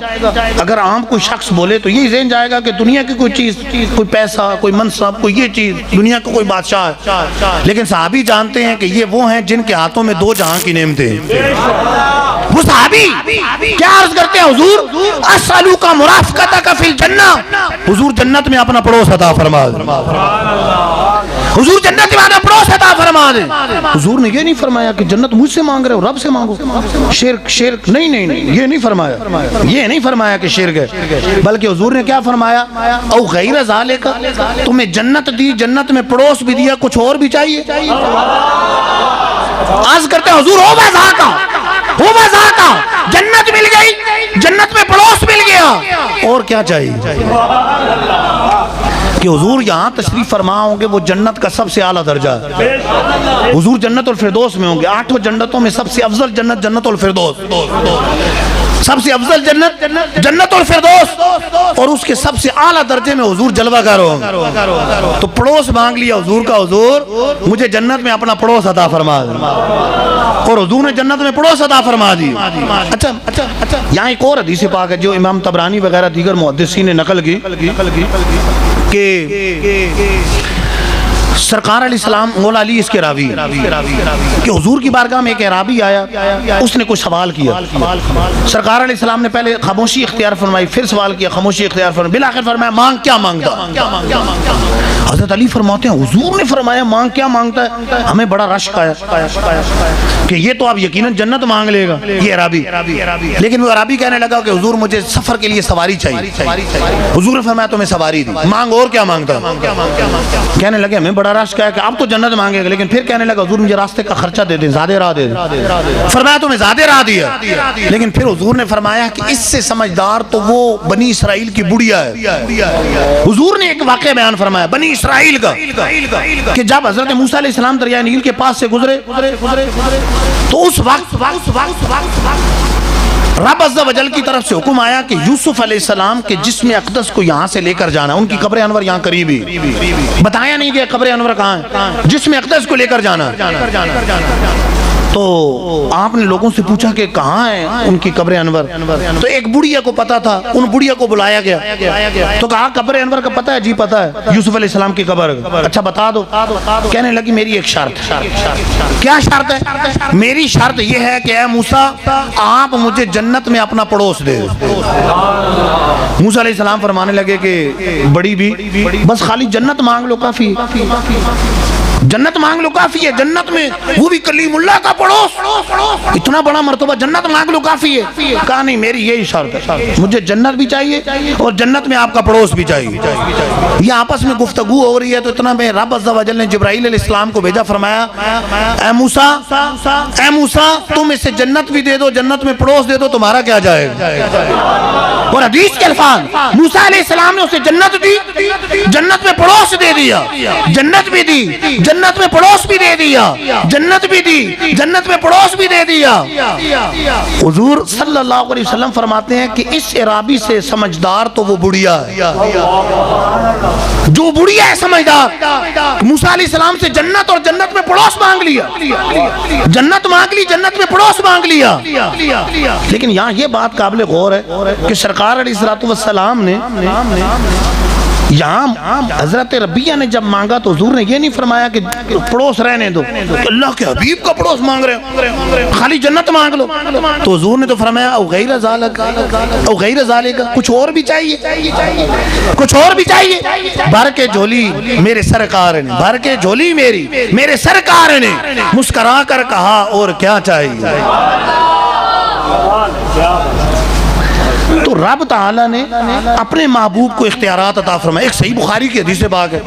اگر عام کوئی شخص بولے تو یہی ذہن جائے گا کہ دنیا کی کوئی چیز، کوئی پیسہ، کوئی منصب، کوئی یہ چیز، دنیا کا کوئی بادشاہ ہے۔ لیکن صحابی جانتے ہیں کہ یہ وہ ہیں جن کے ہاتھوں میں دو جہاں کی نعمتیں ہیں۔ وہ صحابی کیا عرض کرتے ہیں، حضور اسألوک مرافقتک فی الجنہ، حضور جنت میں اپنا پڑوس عطا فرما دے، حضور جنت میں اپنا پڑوس عطا فرما دے۔ حضور نے یہ نہیں فرمایا کہ جنت مجھ سے مانگ رہے ہو، رب سے مانگو، شرک نہیں، یہ نہیں فرمایا، یہ نہیں فرمایا کہ شرک ہے، بلکہ حضور نے کیا فرمایا، او غیر ذالک، تمہیں جنت دی، جنت میں پڑوس بھی دیا، کچھ اور بھی چاہیے؟ عرض کرتے ہیں حضور ہو وذاکا، جنت مل گئی، جنت میں پڑوس پڑوس مل گیا، اور کیا چاہیے؟ کہ حضور یہاں تشریف فرما ہوں گے وہ جنت کا سب سے اعلیٰ درجہ ہے، حضور جنت الفردوس میں ہوں گے، 8 جنتوں میں سب سے افضل جنت جنت الفردوس، سب سے افضل جنت جنت الفردوس، اور اس کے سب سے اعلیٰ درجے میں حضور جلوہ گر ہوں گے۔ تو پڑوس مانگ لیا حضور کا، حضور مجھے جنت میں اپنا پڑوس عطا فرما دے، اور حضور نے جنت میں پڑوس عطا فرما دی۔ اچھا یہاں ایک اور حدیث پاک ہے جو امام طبرانی وغیرہ دیگر محدثین نے نقل کی کہ سرکار علیہ السلام، مولا علی اس کے راوی کہ حضور کی بارگاہ میں ایک اعرابی آیا، اس نے کوئی سوال کیا، سرکار علیہ السلام نے پہلے خاموشی اختیار فرمائی، پھر سوال کیا، خاموشی اختیار فرمائی، بالآخر فرمایا مانگ کیا مانگتا؟ حضرت علی فرماتے ہیں حضور نے فرمایا مانگ کیا مانگتا ہے، ہمیں بڑا رشک آیا کہ یہ تو آپ یقیناً جنت مانگ لے گا یہ اعرابی، لیکن وہ اعرابی کہنے لگا کہ حضور مجھے سفر کے لیے سواری چاہیے، حضور نے فرمایا تمہیں سواری دی، مانگ اور کیا مانگتا؟ کہنے لگے ہمیں بڑا رشک ہے کہ اب تو جنت مانگے گا، لیکن پھر کہنے لگا حضور مجھے راستے کا خرچہ دے دیں، زیادہ راہ دے دیں، فرمایا تمہیں زیادہ راہ دیا، لیکن پھر حضور نے فرمایا کہ اس سے سمجھدار تو وہ بنی اسرائیل کی بڑیا ہے۔ حضور نے ایک واقعہ بیان فرمایا بنی اسرائیل کا کہ جب حضرت موسیٰ علیہ السلام دریائے نیل کے پاس سے گزرے تو اس وقت رب عز و جل کی طرف سے حکم آیا کہ یوسف علیہ السلام کے جسم اقدس کو یہاں سے لے کر جانا، ان کی قبر انور یہاں قریب ہی، بتایا نہیں کہ قبر انور کہاں ہے، جسم اقدس کو لے کر جانا۔ تو آپ نے لوگوں سے پوچھا کہ کہاں ہے ان کی قبر انور، تو ایک بڑھیا کو پتا تھا، ان بڑھیا کو بلایا گیا تو کہا قبر انور کا پتہ ہے؟ جی پتہ ہے، یوسف علیہ السلام کی قبر۔ اچھا بتا دو۔ کہنے لگی میری ایک شرط ہے۔ کیا شرط ہے؟ میری شرط یہ ہے کہ اے موسیٰ آپ مجھے جنت میں اپنا پڑوس دے۔ موسیٰ علیہ السلام فرمانے لگے کہ بڑی بھی بس خالی جنت مانگ لو کافی، جنت مانگ لو کافی ہے، جنت میں وہ بھی کلیم اللہ کا پڑوس، اتنا بڑا مرتبہ، جنت مانگ لو کافی ہے۔ کہا نہیں میری یہی شرط ہے، مجھے جنت بھی چاہیے اور جنت میں آپ کا پڑوس بھی چاہیے۔ یہ آپس میں گفتگو ہو رہی ہے تو اتنا میں رب عز و جل نے جبرائیل علیہ السلام کو بھیجا، فرمایا اے موسیٰ تم اسے جنت بھی دے دو، جنت میں پڑوس دے دو، تمہارا کیا جائے گا؟ اور حدیث کے الفاظ موسیٰ علیہ السلام نے اسے جنت دی، جنت میں پڑوس دے دیا، جنت بھی دی، جنت میں پڑوس بھی دے دیا، جنت بھی دی، جنت میں پڑوس بھی دے دیا۔ حضور صلی اللہ علیہ وسلم فرماتے ہیں کہ اس اعرابی سے سمجھدار تو وہ بڑھیا ہے، جو بڑھیا ہے سمجھدار، موسیٰ علیہ السلام سے جنت اور جنت میں پڑوس مانگ لیا، جنت مانگ لی، جنت میں پڑوس مانگ لیا۔ لیکن یہاں یہ بات قابل غور ہے کہ سرکار علیہ السلام نے یہاں حضرت ربیہ نے جب مانگا تو حضور نے یہ نہیں فرمایا کہ پڑوس رہنے دو، اللہ کے حبیب کا پڑوس مانگ رہے ہو، خالی جنت مانگ لو، تو حضور نے تو فرمایا او غیر ذالک، او غیر ذالک، کچھ اور بھی چاہیے، کچھ اور بھی چاہیے۔ بھر کے جھولی میرے سرکار نے، بھر کے جھولی میری میرے سرکار نے مسکرا کر کہا اور کیا چاہیے۔ تو رب تعالیٰ نے اپنے محبوب کو اختیارات عطا فرمائے۔ ایک صحیح بخاری کی حدیث پاک ہے،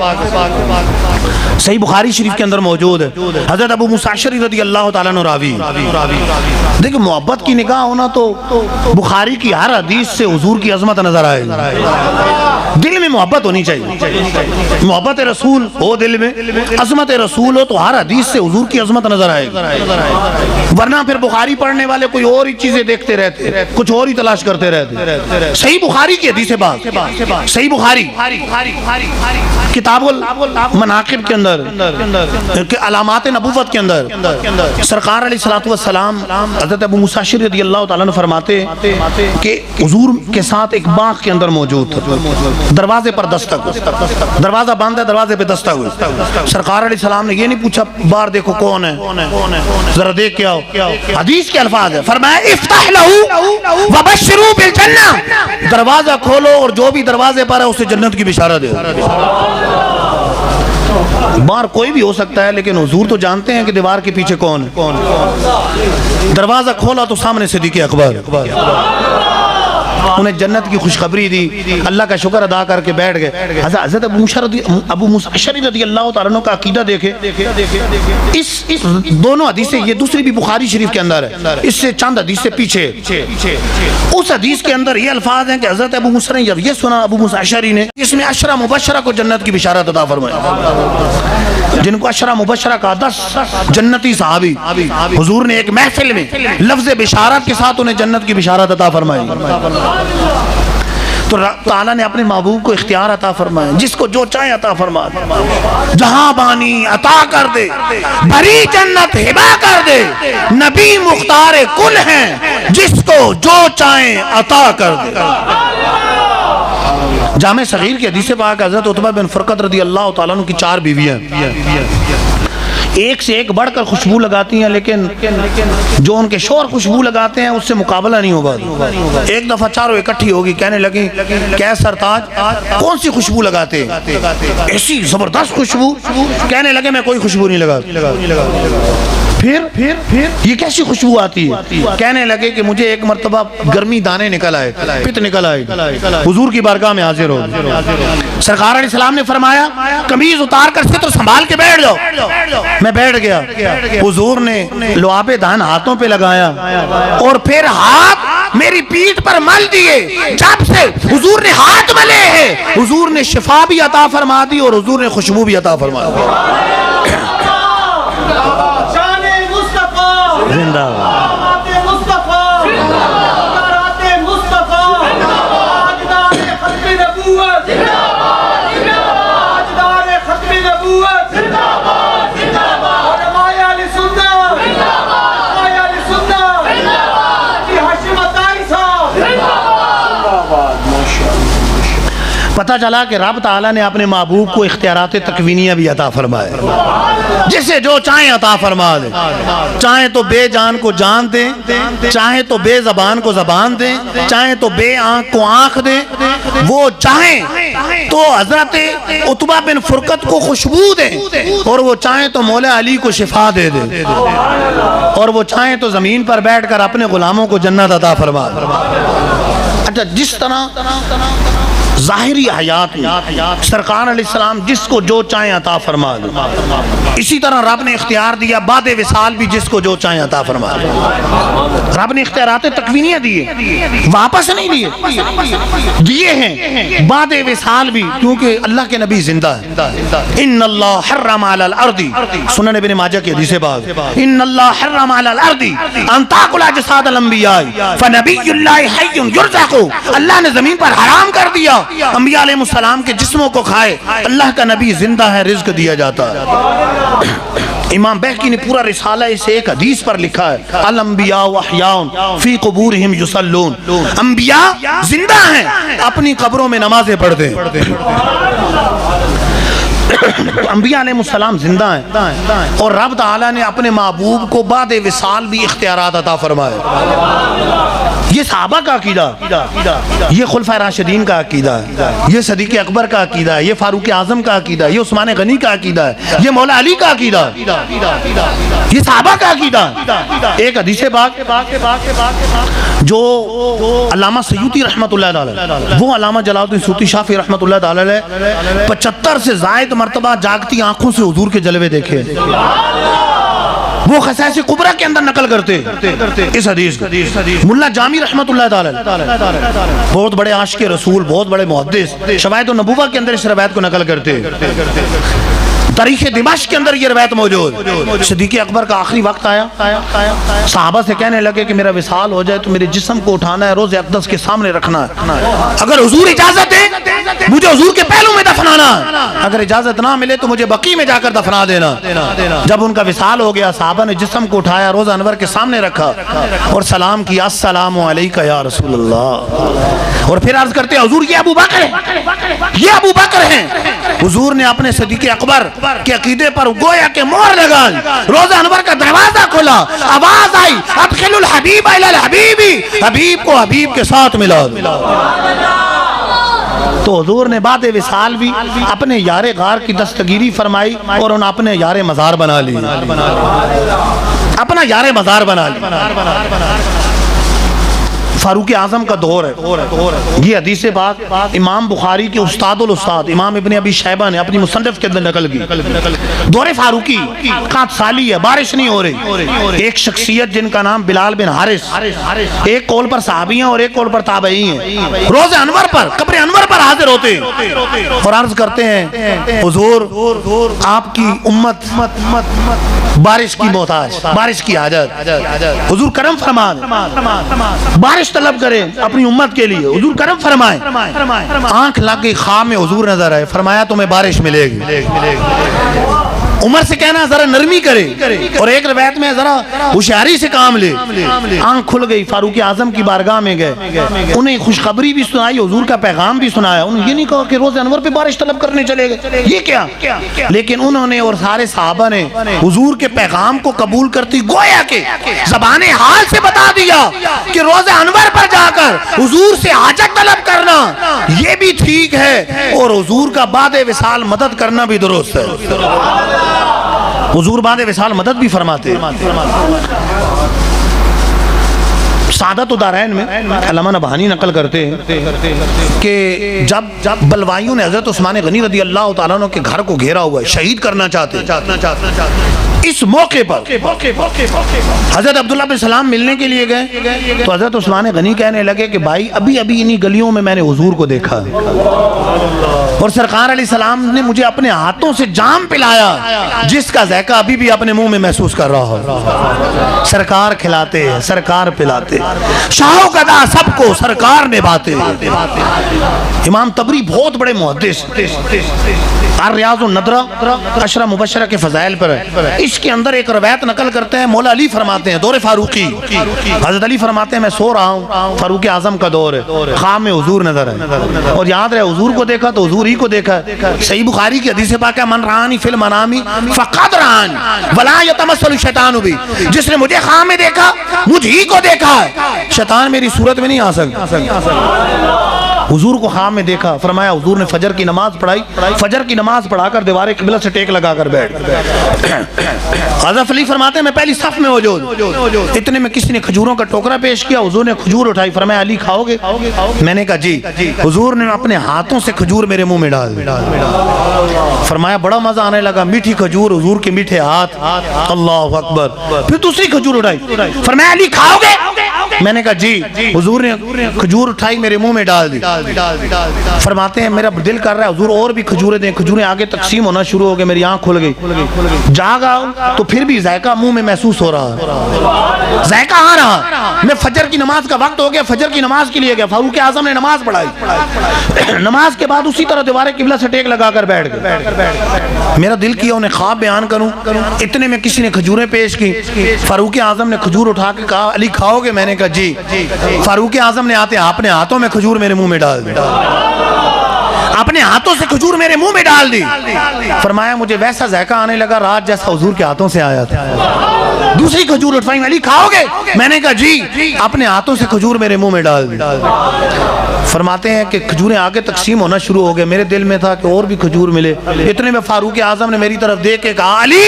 صحیح بخاری شریف کے اندر موجود ہے، حضرت ابو موسیٰ اشعری رضی اللہ تعالیٰ عنہ راوی۔ دیکھیں محبت کی نگاہ ہونا تو بخاری کی ہر حدیث سے حضور کی عظمت نظر آئے، دل میں محبت ہونی چاہیے، محبت رسول ہو دل میں، عظمت رسول ہو تو ہر حدیث سے حضور کی عظمت نظر آئے گی، ورنہ پھر بخاری پڑھنے والے کوئی اور ہی چیزیں دیکھتے رہتے، کچھ اور ہی تلاش کرتے رہتے۔ صحیح بخاری کی حدیث بات، صحیح بخاری کتاب المناقب کے اندر، علامات نبوت کے اندر، سرکار علیہ الصلوۃ والسلام حضرت ابو موسیٰ اشعری رضی اللہ تعالیٰ عنہ فرماتے کہ حضور کے ساتھ ایک باغ کے اندر موجود تھا، دروازے پر دستک، دروازہ بند ہے، دروازے پہ دستک ہوئی، سرکار علیہ السلام نے یہ نہیں پوچھا باہر دیکھو کون ہے، ذرا دیکھ کے آؤ، حدیث کے الفاظ ہے، فرمایا افتح لہو وبشروا بالجنہ، دروازہ کھولو اور جو بھی دروازے پر ہے اسے جنت کی بشارت دے۔ باہر کوئی بھی ہو سکتا ہے لیکن حضور تو جانتے ہیں کہ دیوار کے پیچھے کون ہے۔ دروازہ کھولا تو سامنے صدیق اکبر، انہیں جنت کی خوشخبری دی، اللہ کا شکر ادا کر کے بیٹھ گئے۔ حضرت ابو موسیٰ اشعری رضی اللہ تعالیٰ عنہ کا عقیدہ دیکھے، اس دونوں حدیثیں، یہ دوسری بھی بخاری شریف کے اندر ہے، اس سے چند حدیث پیچھے، اس حدیث کے اندر یہ الفاظ ہیں کہ حضرت ابو موسیٰ نے جب یہ سنا ابو موسیٰ اشعری نے، اس میں عشرہ مبشرہ کو جنت کی بشارت عطا فرمائی، جن کو عشرہ مبشرہ کا 10 جنتی صحابی، حضور نے ایک محفل میں لفظ بشارت کے ساتھ انہیں جنت کی بشارت عطا فرمائی۔ تو تعالیٰ نے اپنے محبوب کو اختیار عطا فرمایا، جس کو جو چاہے عطا فرما دے، جہاں بانی عطا کر دے، بھری جنت ہبا کر دے، نبی مختار کل ہیں، جس کو جو چاہے عطا کر دے۔ جامع صغیر کی حدیث پاک حضرت عتبہ بن فرقت رضی اللہ تعالیٰ عنہ کی 4 بیویاں، ایک سے ایک بڑھ کر خوشبو لگاتی ہیں، لیکن جو ان کے شوہر خوشبو لگاتے ہیں اس سے مقابلہ نہیں ہوگا۔ ایک دفعہ چاروں اکٹھی ہوگی، کہنے لگیں کیا سرتاج کون سی خوشبو لگاتے ہیں؟ ایسی زبردست خوشبو، کہنے لگے میں کوئی خوشبو نہیں لگاتا۔ پھر یہ کیسی خوشبو آتی ہے؟ کہنے لگے کہ مجھے ایک مرتبہ گرمی دانے نکل آئے، پت نکل آئے، حضور کی بارگاہ میں حاضر ہو، سرکار علیہ السلام نے فرمایا قمیض اتار کر ستر سنبھال کے بیٹھ جاؤ۔ میں بیٹھ گیا، حضور نے لعاب دہن ہاتھوں پہ لگایا اور پھر ہاتھ میری پیٹھ پر مل دیے۔ جب سے حضور نے ہاتھ ملے ہیں، حضور نے شفا بھی عطا فرما دی اور حضور نے خوشبو بھی عطا فرما دی۔ زندہ پتہ چلا کہ رب تعالیٰ نے اپنے محبوب کو اختیارات تکوینیہ بھی عطا فرمائے، جسے جو چاہیں عطا فرما دیں، چاہیں تو بے جان کو جان دیں، چاہیں تو بے زبان کو زبان دیں، چاہیں تو بے آنکھ کو آنکھ دیں، وہ چاہیں تو حضرت عتبہ بن فرقت کو خوشبو دیں، اور وہ چاہیں تو مولا علی کو شفا دے دیں، اور وہ چاہیں تو زمین پر بیٹھ کر اپنے غلاموں کو جنت عطا فرما دیں۔ اچھا، جس طرح ظاہری حیات میں سرکار علیہ السلام جس کو جو چاہیں عطا فرما دیں، اسی طرح رب نے اختیار دیا بعد وصال بھی جس کو جو چاہیں عطا فرما دیں۔ رب نے اختیارات تکوینیہ دیے، واپس نہیں دیے ہیں، بعد وصال بھی، کیونکہ اللہ کے نبی زندہ ہے۔ ان اللہ حرم علی الارض، سنن ابن ماجہ کی حدیث پاک، ان اللہ حرم علی الارض ان تاکل اجساد الانبیاء فنبی اللہ حی یرزق، اللہ نے زمین پر حرام کر دیا انبیاء علیہ السلام کے جسموں کو کھائے، اللہ کا نبی زندہ ہے، رزق دیا جاتا ہے۔ امام بہقی نے پورا رسالہ اسے ایک حدیث پر لکھا ہے، الانبیاء احیاء فی قبورہم یصلون، انبیاء زندہ ہیں، اپنی قبروں میں نمازیں پڑھتے ہیں۔ انبیاء علیہ السلام زندہ ہیں، اور رب تعالیٰ نے اپنے محبوب کو بعد وصال بھی اختیارات عطا فرمائے۔ یہ صحابہ کا عقیدہ، یہ خلفائے راشدین کا عقیدہ ہے، یہ صدیق اکبر کا عقیدہ ہے، یہ فاروق اعظم کا عقیدہ ہے، یہ عثمان غنی کا عقیدہ ہے، یہ مولا علی کا عقیدہ ہے، یہ صحابہ کا عقیدہ ہے۔ ایک حدیث پاک جو علامہ سیوطی رحمۃ اللہ علیہ، وہ علامہ جلال الدین سیوطی شافعی رحمۃ اللہ علیہ 75 سے زائد مرتبہ جاگتی آنکھوں سے حضور کے جلوے دیکھے، وہ خصائص کبریٰ کے اندر نقل کرتے اس حدیث کو۔ ملا جامی رحمت اللہ تعالی بہت بڑے عاشق رسول، بہت بڑے محدث، شواہد النبوہ کے اندر اس روایت کو نقل کرتے، تاریخ دمشق کے اندر یہ روایت موجود۔ صدیق اکبر کا آخری وقت آیا، صحابہ سے کہنے لگے کہ میرا وصال ہو جائے تو میرے جسم کو اٹھانا ہے، روضہ اقدس کے سامنے رکھنا ہے، اگر حضور اجازت دے مجھے حضور کے پہلو میں دفنانا ہے، اگر اجازت نہ ملے تو مجھے بقیع میں جا کر دفنا دینا۔ جب ان کا وصال ہو گیا، صحابہ نے جسم کو اٹھایا، روضہ انور کے سامنے رکھا اور سلام کیا، السلام علیکہ یا رسول اللہ، اور پھر عرض کرتے حضور یہ ابو بکر ہے، یہ ابو بکر ہیں۔ حضور نے اپنے صدیق اکبر کے عقیدے پر گویا کہ مہر لگا، روضہ انور کا دروازہ کھلا، آواز آئی ادخل الحبیب الی الحبیب، حبیب کو حبیب کے ساتھ ملا۔ تو حضور نے بعد وصال بھی اپنے یار غار کی دستگیری فرمائی اور انہوں اپنے یار مزار بنا لی، اپنا یار مزار بنا لی۔ فاروق اعظم کا دور ہے. یہ حدیث پاک امام بخاری کے استاد الاستاد امام ابن ابی شیبہ نے اپنی مصنف کے اندر نقل کی. دور فاروقی 7 سالی ہے, بارش نہیں ہو رہی. ایک شخصیت جن کا نام بلال بن حارث, ایک قول پر صحابی ہیں اور ایک قول پر تابعی ہیں, روز انور پر قبر انور پر حاضر ہوتے ہیں اور عرض کرتے ہیں حضور آپ کی امت بارش کی محتاج, بارش کی حاجت, حضور کرم فرمائیں, بارش طلب کریں اپنی امت کے لیے, حضور کرم فرمائیں. آنکھ لگ گئی, خواب میں حضور نظر آئے, فرمایا تمہیں بارش ملے گی. عمر سے کہنا ذرا نرمی کرے, اور ایک روایت میں ذرا ہوشیاری سے کام لے. آنکھ کھل گئی, فاروق اعظم کی بارگاہ میں گئے, انہیں خوشخبری بھی سنائی, حضور کا پیغام بھی سنایا. انہوں نے یہ نہیں کہا کہ روز انور پہ بارش طلب کرنے چلے گئے, یہ کیا, لیکن انہوں نے اور سارے صحابہ نے حضور کے پیغام کو قبول کرتی گویا کہ زبان حال سے بتا دیا کہ روز انور پر جا کر حضور سے حاجت طلب کرنا یہ بھی ٹھیک ہے, اور حضور کا بعد وصال مدد کرنا بھی درست ہے. حضور بعد وصال مدد بھی فرماتے. سعادت الدارین میں علامہ نبہانی نقل کرتے ہیں کہ جب بلوائیوں نے حضرت عثمان غنی رضی اللہ تعالیٰ عنہ کے گھر کو گھیرا ہوا ہے, شہید کرنا چاہتے ہیں, اس موقع پر حضرت عبداللہ بن سلام ملنے کے لیے گئے تو حضرت عثمان غنی کہنے لگے کہ بھائی ابھی انہی گلیوں میں نے حضور کو دیکھا اور سرکار علیہ السلام نے مجھے اپنے ہاتھوں سے جام پلایا جس کا ذائقہ ابھی بھی اپنے منہ میں محسوس کر رہا ہوں. سرکار کھلاتے ہیں, سرکار پلاتے, شاہ و گدا سب کو سرکار نبھاتے. امام طبری بہت بڑے محدث, ریاض الندرہ عشرہ مبشرہ کے فضائل پر ہے. اس کے اندر ایک روایت نقل کرتے ہیں, مولا علی فرماتے ہیں دور فاروقی, حضرت علی فرماتے ہیں میں سو رہا ہوں, فاروق اعظم کا دور ہے, خواب میں حضور نظر ہے, اور یاد رہے حضور کو دیکھا تو حضور ہی کو دیکھا. صحیح بخاری کی حدیث پاک ہے من رانی فی المنامی فقد رانی ولا یتمثل الشیطان بی, جس نے مجھے خواب میں دیکھا مجھ ہی کو دیکھا ہے, شیطان میری صورت میں نہیں آ سکتا. حضور کو خواب میں دیکھا, فرمایا حضور نے فجر کی نماز پڑھائی, فجر کی نماز پڑھا کر دیوار قبلہ سے ٹیک لگا کر بیٹھ. حضرت علی فرماتے ہیں میں پہلی صف میں موجود, اتنے میں کسی نے کھجوروں کا ٹوکرا پیش کیا, حضور نے کھجور اٹھائی, فرمایا علی کھاؤ گے؟ میں نے کہا جی. حضور نے اپنے ہاتھوں سے کھجور میرے منہ میں ڈال دی, فرمایا بڑا مزہ آنے لگا, میٹھی کھجور, حضور کے میٹھے ہاتھ, اللہ اکبر. پھر دوسری کھجور اٹھائی, فرمایا علی کھاؤ گے؟ میں نے کہا جی. حضور نے کھجور اٹھائی میرے منہ میں ڈال دی, فرماتے ہیں میرا دل کر رہا ہے حضور اور بھی کھجوریں دیں. کھجوریں آگے تقسیم ہونا شروع ہو گئے, میری آنکھ کھل گئی, جاگا تو پھر بھی ذائقہ منہ میں محسوس ہو رہا, ذائقہ آ رہا. میں فجر کی نماز کا وقت ہو گیا, فجر کی نماز کے لیے گیا, فاروق اعظم نے نماز پڑھائی, نماز کے بعد اسی طرح دیوار قبلہ سے ٹیک لگا کر بیٹھ گئے. میرا دل کیا انہیں خواب بیان کروں, اتنے میں کسی نے کھجوریں پیش کی, فاروق اعظم نے کھجور اٹھا کے کہا علی کھاؤ گے؟ میں نے کہا جی. فاروق اعظم نے اپنے ہاتھوں میں کھجور میرے منہ میں ڈال دی, اپنے ہاتھوں سے کھجور میرے منہ میں ڈال دی, فرمایا مجھے ویسا ذائقہ آنے لگا رات جیسا حضور کے ہاتھوں سے آیا تھا. دوسری کھجور اٹھائی, علی کھاؤ گے؟ میں نے کہا جی. اپنے ہاتھوں سے کھجور میرے منہ میں ڈال دی. فرماتے ہیں کہ کھجوریں آگے تقسیم ہونا شروع ہو گئے, میرے دل میں تھا کہ اور بھی کھجور ملے. اتنے میں فاروق اعظم نے میری طرف دیکھ کے کہا علی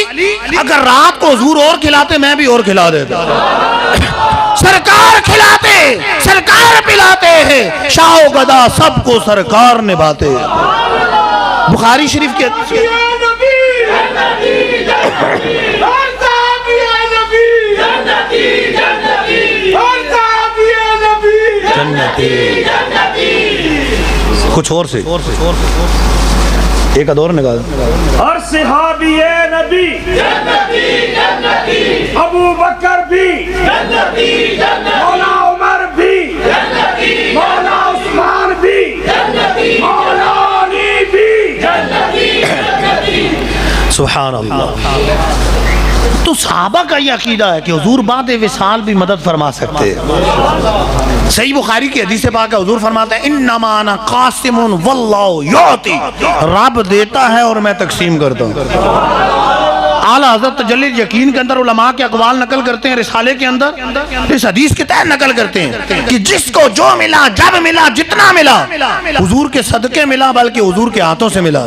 اگر رات کو حضور اور کھلاتے میں بھی اور کھلا دیتا. سرکار کھلاتے, سرکار پلاتے ہیں, شاہ و گدا سب کو سرکار نبھاتے. بخاری شریف کے کچھ اور سے ایک ادور نکال. اور صحابی نبی جنتی جنتی, ابو بکر بھی جنتی جنتی, مولا عمر بھی جنتی, مولا عثمان بھی جنتی, مولا علی بھی جنتی جنتی. سبحان اللہ. تو صحابہ کا یہ عقیدہ ہے کہ حضور بعد وصال بھی مدد فرما سکتے ہیں. صحیح بخاری کی حدیث پاک ہے, حضور فرماتے ہیں انما انا قاسم واللہ یعطی, رب دیتا ہے اور میں تقسیم کرتا ہوں. اعلیٰ حضرت تجلی یقین کے اندر علماء کے اقوال نقل کرتے ہیں, رسالے کے اندر اس حدیث کے تحت نقل کرتے ہیں کہ جس کو جو ملا, جب ملا, جتنا ملا, حضور کے صدقے ملا, بلکہ حضور کے ہاتھوں سے ملا.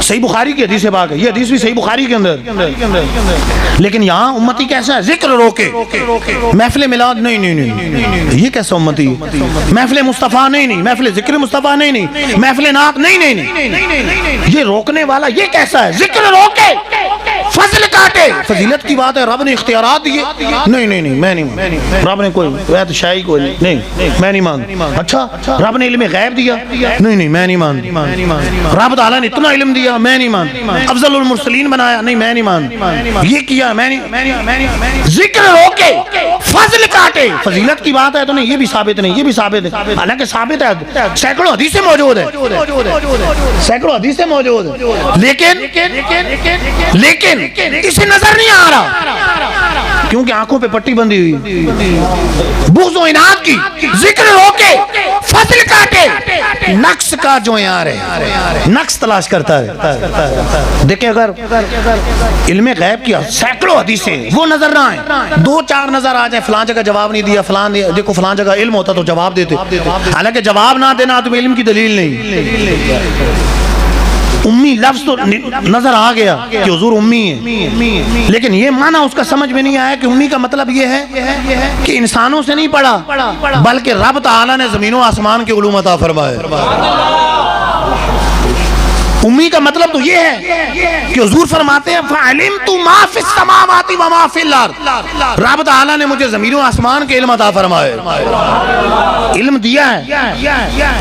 صحیح بخاری کی حدیث پاک ہے، یہ حدیث بھی صحیح بخاری کے اندر. لیکن یہاں امتی کیسا ہے؟ ذکر روکے، محفل میلاد نہیں نہیں نہیں، یہ کیسا امتی؟ محفل مصطفیٰ نہیں نہیں، محفل ذکر مصطفیٰ نہیں نہیں، محفل نعت نہیں نہیں نہیں، یہ روکنے والا یہ کیسا ہے؟ ذکر روکے، فضل کاٹے. فضیلت کی بات ہے، رب نے اختیارات دیے. نہیں نہیں نہیں، میں نہیں، رب نے کوئی ویت شاہی کوئی نہیں، میں نہیں مانتا. اچھا رب نے علم غیب دیا؟ نہیں نہیں، میں نہیں مانتا. رب تعالیٰ نے اتنا علم دیا؟ میں نہیں مانتا. افضل المرسلین بنایا؟ نہیں، میں نہیں مانتا. یہ کیا؟ میں نہیں. ذکر روکے، فضل کاٹے. فضیلت کی بات ہے تو نہیں، یہ بھی ثابت نہیں، یہ بھی ثابت ہے. حالانکہ ثابت ہے، سینکڑوں حدیثیں موجود ہے، سینکڑوں حدیثیں موجود ہے. لیکن اسے نظر نہیں آ رہا کیونکہ آنکھوں پہ پٹی بندھی ہوئی. بغض و اناد کی. ذکر روکے، فضل کاٹے، نقص کا جو یار ہے، نقص تلاش کرتا ہے. دیکھیں اگر علم غیب کی سینکڑوں حدیثیں وہ نظر نہ آئیں، دو چار نظر آ جائیں، فلان جگہ جواب نہیں دیا، فلان دیکھو فلان جگہ علم ہوتا تو جواب دیتے. حالانکہ جواب نہ دینا تمہیں علم کی دلیل نہیں. امی لفظ تو نظر آ گیا کہ حضور امی ہے، لیکن یہ معنی اس کا سمجھ میں نہیں آیا کہ امی کا مطلب یہ ہے کہ انسانوں سے نہیں پڑھا، بلکہ رب تعالیٰ نے زمین و آسمان کے علوم عطا فرمائے. امی کا مطلب تو یہ ہے کہ حضور فرماتے ہیں فَعَلِمْتُ مَا فِي السَّمَاوَاتِ وَمَا فِي الْأَرْضِ. رب تعالیٰ نے مجھے زمین و آسمان کے علم عطا فرمائے. علم دیا ہے،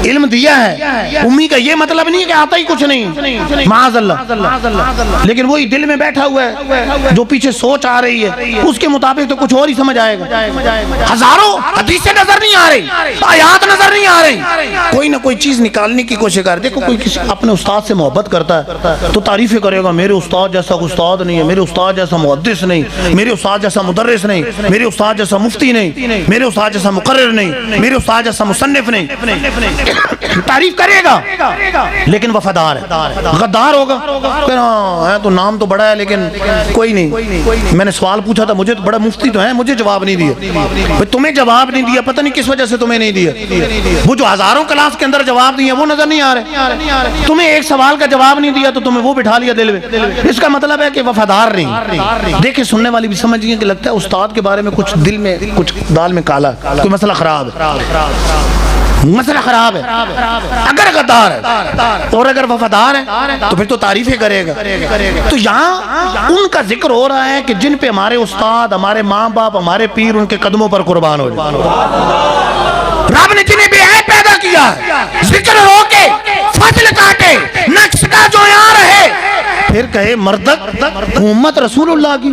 علم دیا ہے. امی کا یہ مطلب نہیں کہ آتا ہی کچھ نہیں، معاذ اللہ. لیکن وہی دل میں بیٹھا ہوا ہے، جو پیچھے سوچ آ رہی ہے اس کے مطابق تو کچھ اور ہی سمجھ آئے گا. ہزاروں حدیثیں نظر نہیں آ رہی، آیات نظر نہیں آ رہی، کوئی نہ کوئی چیز نکالنے کی کوشش کر. دیکھو کوئی کسی اپنے استاد سے محبت کرتا ہے تو تعریفیں کرے گا، میرے استاد جیسا استاد نہیں ہے، میرے استاد جیسا محدث نہیں، میرے استاد جیسا مدرس نہیں، میرے استاد جیسا مفتی نہیں، میرے استاد جیسا مقرر نہیں، میرے استاد جیسا مصنف نہیں. تعریف کرے گا لیکن وفادار ہے. غدار ہوگا کہ ہاں تو نام تو بڑا ہے لیکن کوئی نہیں. میں نے سوال پوچھا تھا، مجھے تو بڑا مفتی تو ہے، مجھے جواب نہیں دیا. تمہیں جواب نہیں دیا، پتہ نہیں کس وجہ سے تمہیں نہیں دیا. وہ جو ہزاروں کلاس کے اندر جواب دیے وہ نظر نہیں آ رہے. تمہیں ایک سوال کا جواب نہیں دیا تو تمہیں وہ بٹھا لیا دل میں. اس کا مطلب ہے کہ وفادار نہیں. دیکھیں سننے والی بھی سمجھ گئی کہ لگتا ہے استاد کے بارے میں کچھ دل میں کچھ دال میں کالا، کوئی مسئلہ خراب ہے، مسئلہ خراب ہے. اگر غدار ہے اور اگر وفادار ہے تو پھر تو تعریفیں کرے گا. تو یہاں ان کا ذکر ہو رہا ہے کہ جن پہ ہمارے استاد، ہمارے ماں باپ، ہمارے پیر ان کے قدموں پر قربان ہو جائے. رب نے جنہیں بے عیب پیدا کیا ہے، ذکر ہو کے فضل کاٹے، نقص کا جو یار ہے، پھر کہے مردک امت رسول اللہ کی.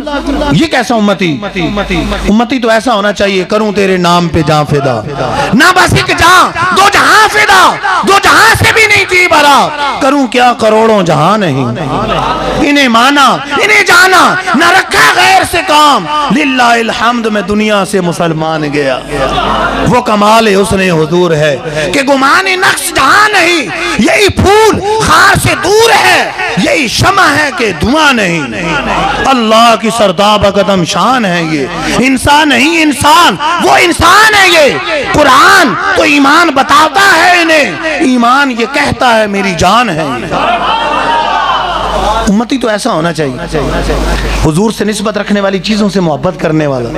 یہ کیسا امتی؟ امتی تو ایسا ہونا چاہیے کروں تیرے نام پہ جاں فدا، نہ بس ایک جاں دو جہاں فدا، دو جہاں سے بھی نہیں جی بھرا، کروں کیا کروڑوں جہاں نہیں. انہیں مانا انہیں جانا، نہ رکھا غیر سے کام، للہ الحمد میں دنیا سے مسلمان گیا. وہ کمال حسن حضور ہے کہ گمان نقص جہاں نہیں. یہی پھول خار سے دور ہے، یہی شمع ہے کہ دھواں نہیں. اللہ کی سرداب قدم شان ہے یہ، انسان نہیں انسان، وہ انسان ہے یہ. قرآن تو ایمان بتاتا ہے انہیں، ایمان یہ کہتا ہے میری جان ہے. امتی تو ایسا ہونا چاہیے، حضور سے نسبت رکھنے والی چیزوں سے محبت کرنے والا.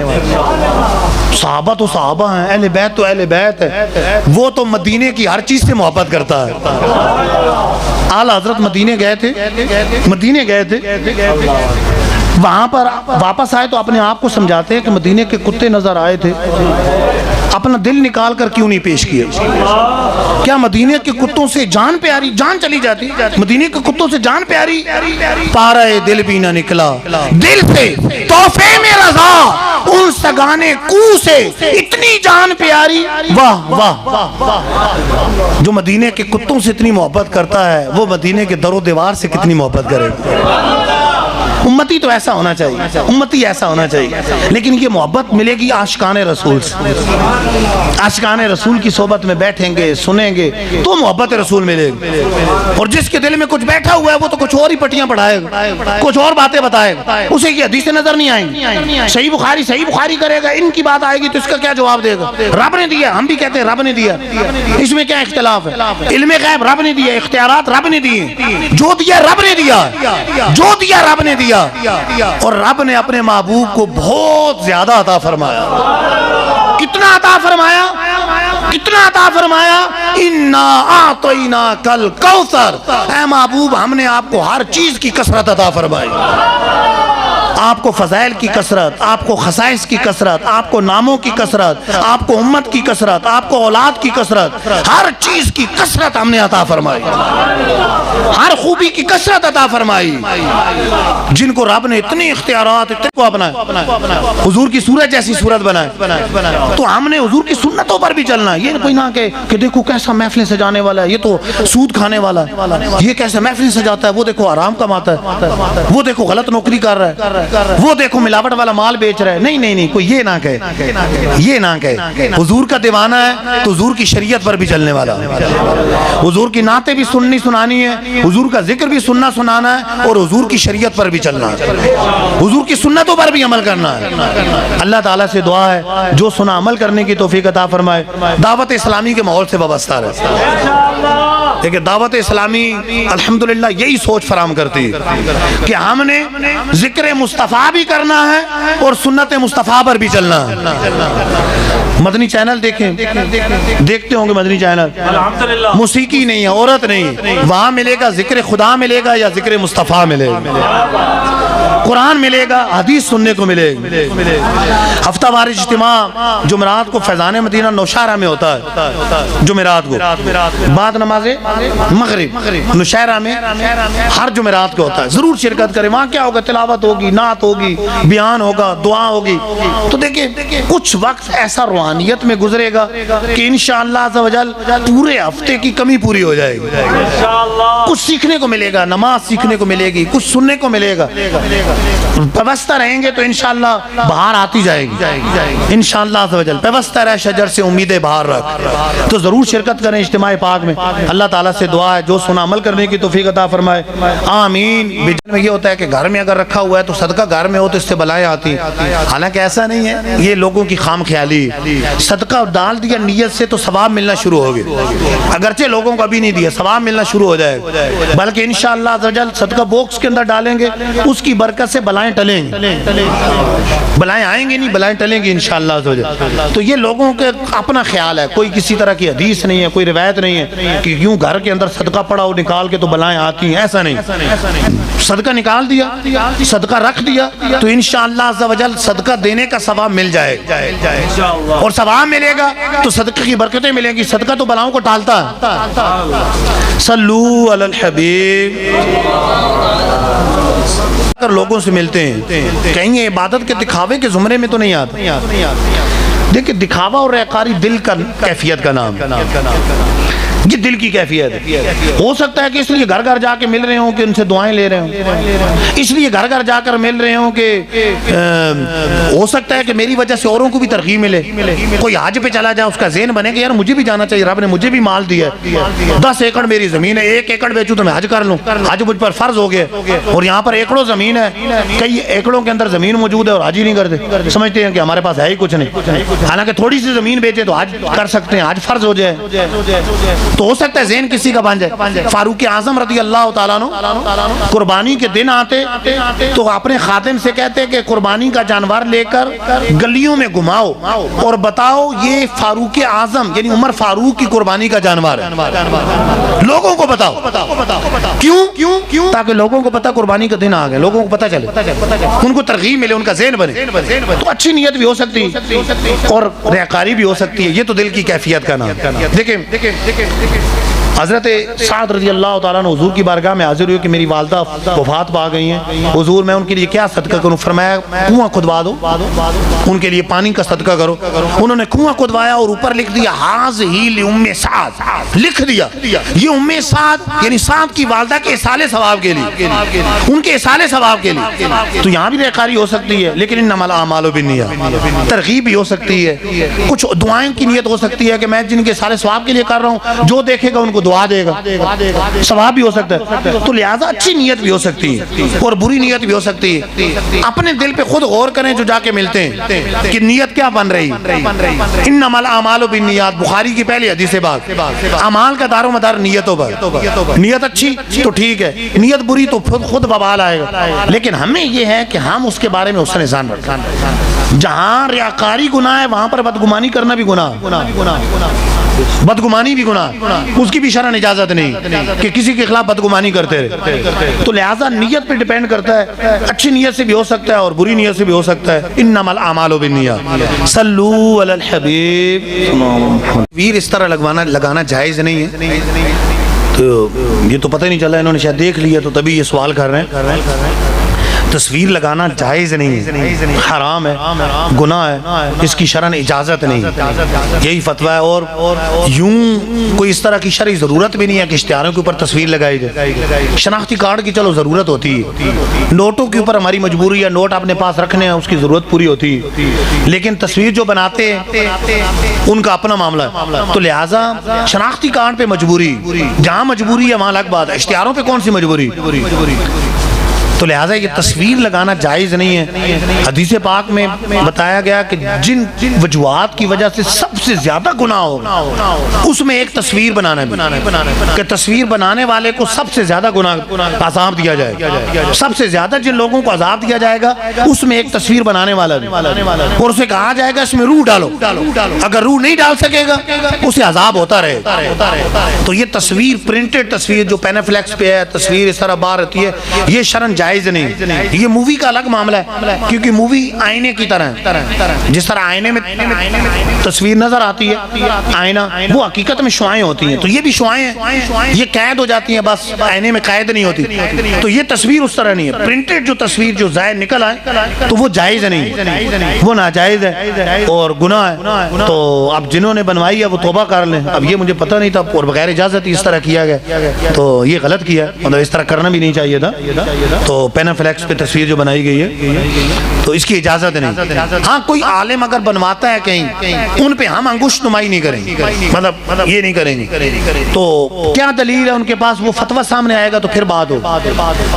صحابہ تو صحابہ ہیں، اہل بیت تو اہل بیت ہے. وہ تو مدینے کی ہر چیز سے محبت کرتا ہے. اعلیٰ حضرت مدینے گئے تھے، وہاں پر واپس آئے تو اپنے آپ کو سمجھاتے ہیں کہ مدینے کے کتے نظر آئے تھے، اپنا دل نکال کر کیوں نہیں پیش کیا؟ کیا مدینے کے کتوں سے جان پیاری، جان چلی جاتی؟ مدینے کے کتوں سے جان پیاری، پارہ دل بھی نہ نکلا دل سے تحفے میں رضا، ان سگانے کو سے اتنی جان پیاری. واہ واہ، جو مدینے کے کتوں سے اتنی محبت کرتا ہے وہ مدینے کے در و دیوار سے کتنی محبت کرے. امتی تو ایسا ہونا چاہیے، امتی ایسا ہونا چاہیے، لیکن یہ محبت ملے گی عاشقان رسول سے۔ عاشقان رسول کی صحبت میں بیٹھیں گے، سنیں گے تو محبت رسول ملے گی۔ اور جس کے دل میں کچھ بیٹھا ہوا ہے وہ تو کچھ اور ہی پٹیاں پڑھائے گا، کچھ اور باتیں بتائے گا، اسے یہ حدیثیں نظر نہیں آئیں گی۔ صحیح بخاری کرے گا، ان کی بات آئے گی تو اس کا کیا جواب دے گا؟ رب نے دیا، ہم بھی کہتے ہیں رب نے دیا، اس میں کیا اختلاف ہے؟ علم غیب رب نے دیا، اختیارات رب نے دیے، جو دیا رب نے دیا، جو دیا رب نے دیا، اور رب نے اپنے محبوب کو بہت زیادہ عطا فرمایا۔ کتنا عطا فرمایا؟ کتنا عطا فرمایا؟ انا اعطیناک الکوثر، اے محبوب ہم نے آپ کو ہر چیز کی کثرت عطا فرمائی، آپ کو فضائل کی کثرت، آپ کو خصائص کی کثرت، آپ کو ناموں کی کثرت، آپ کو امت کی کثرت، آپ کو اولاد کی کثرت، ہر چیز کی کثرت ہم نے عطا فرمائی، ہر خوبی کی کثرت عطا فرمائی۔ جن کو رب نے اتنے اختیارات اتنے کو اپنائے، حضور کی صورت جیسی صورت بنائے، تو ہم نے حضور کی سنتوں پر بھی چلنا ہے۔ یہ کوئی نہ کہ دیکھو کیسا محفلیں سجانے والا ہے، یہ تو سود کھانے والا ہے، یہ کیسا محفلیں سجاتا ہے، وہ دیکھو حرام کماتا ہے، وہ دیکھو غلط نوکری کر رہا ہے، وہ دیکھو ملاوٹ والا مال بیچ رہا ہے۔ نہیں نہیں نہیں، کوئی یہ نہ کہے، یہ نہ کہے حضور کا دیوانہ ہے تو حضور کی شریعت پر بھی چلنے والا، حضور کی نعتیں بھی سننی سنانی ہے، حضور کا ذکر بھی سننا سنانا ہے، اور حضور کی شریعت پر بھی چلنا ہے، حضور کی سنتوں پر بھی عمل کرنا ہے۔ اللہ تعالیٰ سے دعا ہے جو سنا عمل کرنے کی توفیق عطا فرمائے، دعوت اسلامی کے ماحول سے وابستہ رہے۔ دیکھیں دعوت اسلامی الحمدللہ یہی سوچ فراہم کرتی ہے کہ ہم نے ذکر مصطفیٰ بھی کرنا ہے اور سنت مصطفیٰ پر بھی چلنا ہے۔ مدنی چینل دیکھیں، دیکھتے ہوں گے مدنی چینل، موسیقی نہیں ہے، عورت نہیں، وہاں ملے گا ذکر خدا ملے گا یا ذکر مصطفیٰ ملے گا، قرآن ملے گا، حدیث سننے کو ملے گا۔ ہفتہ وار اجتماع جمعرات کو فیضان مدینہ نوشہرہ میں ہوتا ہے، جمعرات کو بعد نماز مغرب نوشہرہ میں ہر جمعرات کو ہوتا ہے، ضرور شرکت کریں۔ وہاں کیا ہوگا؟ تلاوت ہوگی، نعت ہوگی، بیان ہوگا، دعا ہوگی۔ تو دیکھیں کچھ وقت ایسا روحانیت میں گزرے گا کہ انشاءاللہ عز و جل پورے ہفتے کی کمی پوری ہو جائے گی، کچھ سیکھنے کو ملے گا، نماز سیکھنے کو ملے گی، کچھ سننے کو ملے گا۔ پیوستہ رہیں گے تو انشاءاللہ بہار آتی جائے گی، انشاءاللہ عز و جل پیوستہ رہ شجر سے امیدیں بہار رکھ۔ تو ضرور شرکت کریں اجتماع پاک میں۔ اللہ تعالیٰ سے دعا ہے جو سنا عمل کرنے کی توفیق عطا فرمائے، آمین۔ بجن میں یہ ہوتا ہے کہ گھر میں اگر رکھا ہوا ہے تو صدقہ گھر میں ہو تو اس سے بلائیں آتی ہیں، حالانکہ ایسا نہیں ہے، یہ لوگوں کی خام خیالی۔ صدقہ ڈال دیا نیت سے تو ثواب ملنا شروع ہو گیا، اگرچہ لوگوں کو ابھی نہیں دیا، ثواب ملنا شروع ہو جائے گا، بلکہ انشاءاللہ عز و جل صدقہ باکس کے اندر ڈالیں گے، اس کی برکت سے بلائیں ٹلیں گی، بلائیں آئیں گی نہیں، بلائیں ٹلیں گی انشاءاللہ عز و جل۔ تو یہ لوگوں کے اپنا خیال ہے، کوئی کسی طرح کی حدیث نہیں ہے، کوئی روایت نہیں ہے کہ یوں گھر کے اندر صدقہ پڑا ہو نکال کے تو بلائیں آتی ہیں، ایسا نہیں۔ صدقہ نکال دیا، صدقہ رکھ دیا تو انشاءاللہ عز و جل صدقہ دینے کا ثواب مل جائے گا، اور ثواب ملے گا تو صدقے کی برکتیں ملیں گی۔ صدقہ تو بلاؤں کو ٹالتا ہے۔ صلو علی الحبیب۔ اگر لوگوں سے ملتے ہیں کہیں یہ عبادت کے دکھاوے کے زمرے میں تو نہیں آتا۔ دیکھیں دکھاوا اور ریاکاری دل کا کیفیت کا نام، یہ دل کی کیفیت ہے۔ ہو سکتا ہے کہ اس لیے گھر گھر جا کے مل رہے ہوں کہ ان سے دعائیں لے رہے ہوں، اس لیے گھر گھر جا کر مل رہے ہوں کہ ہو سکتا ہے کہ میری وجہ سے اوروں کو بھی ترغیب ملے، کوئی حج پہ چلا جائے اس کا ذہن بنے کہ یار مجھے بھی جانا چاہیے، رب نے مجھے بھی مال دیا ہے، 10 ایکڑ میری زمین ہے، 1 ایکڑ بیچوں تو میں حج کر لوں، حج مجھ پر فرض ہو گیا، اور یہاں پر ایکڑوں زمین ہے، کئی ایکڑوں کے اندر زمین موجود ہے اور حج ہی نہیں کرتے، سمجھتے ہیں کہ ہمارے پاس ہے ہی کچھ نہیں، حالانکہ تھوڑی سی زمین بیچے تو حج کر سکتے ہیں، حج فرض ہو جائے، تو ہو سکتا ہے ذہن کسی کا بن جائے۔ فاروق اعظم رضی اللہ تعالیٰ عنہ قربانی کے دن آتے تو اپنے خادم سے کہتے کہ قربانی کا جانور لے کر گلیوں میں گھماؤ اور بتاؤ یہ فاروق اعظم یعنی عمر فاروق کی قربانی کا جانور ہے، لوگوں کو بتاؤ۔ کیوں؟ تاکہ لوگوں کو پتہ قربانی کا دن آ گیا، لوگوں کو پتہ چلے، ان کو ترغیب ملے، ان کا ذہن بنے۔ تو اچھی نیت بھی ہو سکتی ہے اور ریاکاری بھی ہو سکتی ہے، یہ تو دل کی کیفیت کا نام۔ دیکھیں حضرت سعد رضی اللہ تعالیٰ نے حضور کی بارگاہ میں حاضر ہوئے کہ میری والدہ وفات پا گئی ہیں، حضور میں ان کے لیے کیا صدقہ کروں؟ فرمایا کنواں کھدوا دو، ان کے لیے پانی کا صدقہ کرو۔ انہوں نے کنواں کھدوایا اور اوپر لکھ دیا ھذہ لأم سعد، لکھ دیا یہ ام سعد یعنی سعد کی والدہ کے اصالِ ثواب کے لیے، ان کے اصالِ ثواب کے لیے۔ تو یہاں بھی ریاکاری ہو سکتی ہے، لیکن انما الاعمال بالنیات، ترغیب بھی ہو سکتی ہے، کچھ دعائیں کی نیت ہو سکتی ہے کہ میں جن کے اصالِ ثواب کے لیے کر رہا ہوں، جو دیکھے گا ان کو دعا دے گا، ثواب بھی ہو سکتا ہے۔ تو لہٰذا اچھی نیت بھی ہو سکتی ہے اور بری نیت بھی ہو سکتی ہے۔ اپنے دل پہ خود غور کریں جو جا کے ملتے ہیں کہ نیت کیا بن رہی۔ انما الاعمال بالنیات، بخاری کی پہلی حدیث بات، اعمال کا دار و مدار نیتوں پر۔ نیت اچھی تو ٹھیک ہے، نیت بری تو خود وبال آئے گا۔ لیکن ہمیں یہ ہے کہ ہم اس کے بارے میں حسن ظن رکھیں۔ جہاں ریاکاری گناہ ہے وہاں پر بدگمانی کرنا بھی گناہ، بدگمانی بھی گناہ، اس کی بھی شرعاً اجازت نہیں کہ کسی کے خلاف بدگمانی کرتے رہے۔ تو لہٰذا نیت پہ ڈیپینڈ کرتا ہے، اچھی نیت سے بھی ہو سکتا ہے اور بری نیت سے بھی ہو سکتا ہے۔ انما الاعمال بالنیات۔ صلو علی الحبیب۔ تصویر اس طرح لگانا جائز نہیں ہے۔ تو یہ تو پتہ نہیں چلا، انہوں نے شاید دیکھ لیا تو تبھی یہ سوال کر رہے ہیں۔ تصویر لگانا جائز نہیں ہے، حرام ہے، گناہ ہے، اس کی شرعاً اجازت نہیں، یہی فتویٰ ہے۔ اور یوں کوئی اس طرح کی شرعی ضرورت بھی نہیں ہے کہ اشتہاروں کے اوپر تصویر لگائی جائے۔ شناختی کارڈ کی چلو ضرورت ہوتی ہے، نوٹوں کے اوپر ہماری مجبوری ہے، نوٹ اپنے پاس رکھنے ہیں، اس کی ضرورت پوری ہوتی ہے، لیکن تصویر جو بناتے ہیں ان کا اپنا معاملہ ہے۔ تو لہٰذا شناختی کارڈ پہ مجبوری، جہاں مجبوری ہے وہاں الگ بات ہے، اشتہاروں پہ کون سی مجبوری؟ تو لہٰذا یہ تصویر لگانا جائز نہیں ہے۔ حدیث پاک میں بتایا گیا کہ جن وجوہات کی وجہ سے سب سے زیادہ گناہ ہوگا اس میں ایک تصویر بنانا بھی، کہ تصویر بنانے والے کو سب سے زیادہ گناہ عذاب دیا جائے گا۔ سب سے زیادہ جن لوگوں کو عذاب دیا جائے گا اس میں ایک تصویر بنانے والا بھی، اور اسے کہا جائے گا اس میں روح ڈالو، اگر روح نہیں ڈال سکے گا اسے عذاب ہوتا رہے گا۔ تو یہ تصویر، پرنٹڈ تصویر جو پینافلیکس پہ ہے، تصویر اس طرح باہر رہتی ہے، یہ شرعاً جائز نہیں۔ یہ مووی کا الگ معاملہ ہے، کیونکہ مووی آئینے کی طرح ہے، جس طرح آئینے میں تصویر نظر آتی ہے، آئینہ وہ حقیقت میں شعائیں ہوتی ہیں، تو یہ بھی شعائیں ہیں، یہ قید ہو جاتی ہیں، بس آئینے میں قید نہیں ہوتی۔ تو یہ تصویر اس طرح نہیں ہے، پرنٹڈ جو تصویر جو ظاہر نکل آئے تو وہ جائز نہیں، وہ ناجائز ہے اور گناہ ہے۔ تو اب جنہوں نے بنوائی ہے وہ توبہ کر لیں۔ اب یہ مجھے پتہ نہیں تھا اور بغیر اجازت اس طرح کیا گیا تو یہ غلط کیا، مطلب اس طرح کرنا بھی نہیں چاہیے تھا۔ تو پینافلیکس پہ تصویر جو بنائی گئی ہے تو اس کی اجازت نہیں۔ ہاں کوئی عالم اگر بنواتا ہے کہیں، ان پہ ہم انگشت نمائی نہیں کریں گے، مطلب یہ نہیں کریں گے۔ تو کیا دلیل ہے ان کے پاس، وہ فتویٰ سامنے آئے گا تو پھر بات ہو۔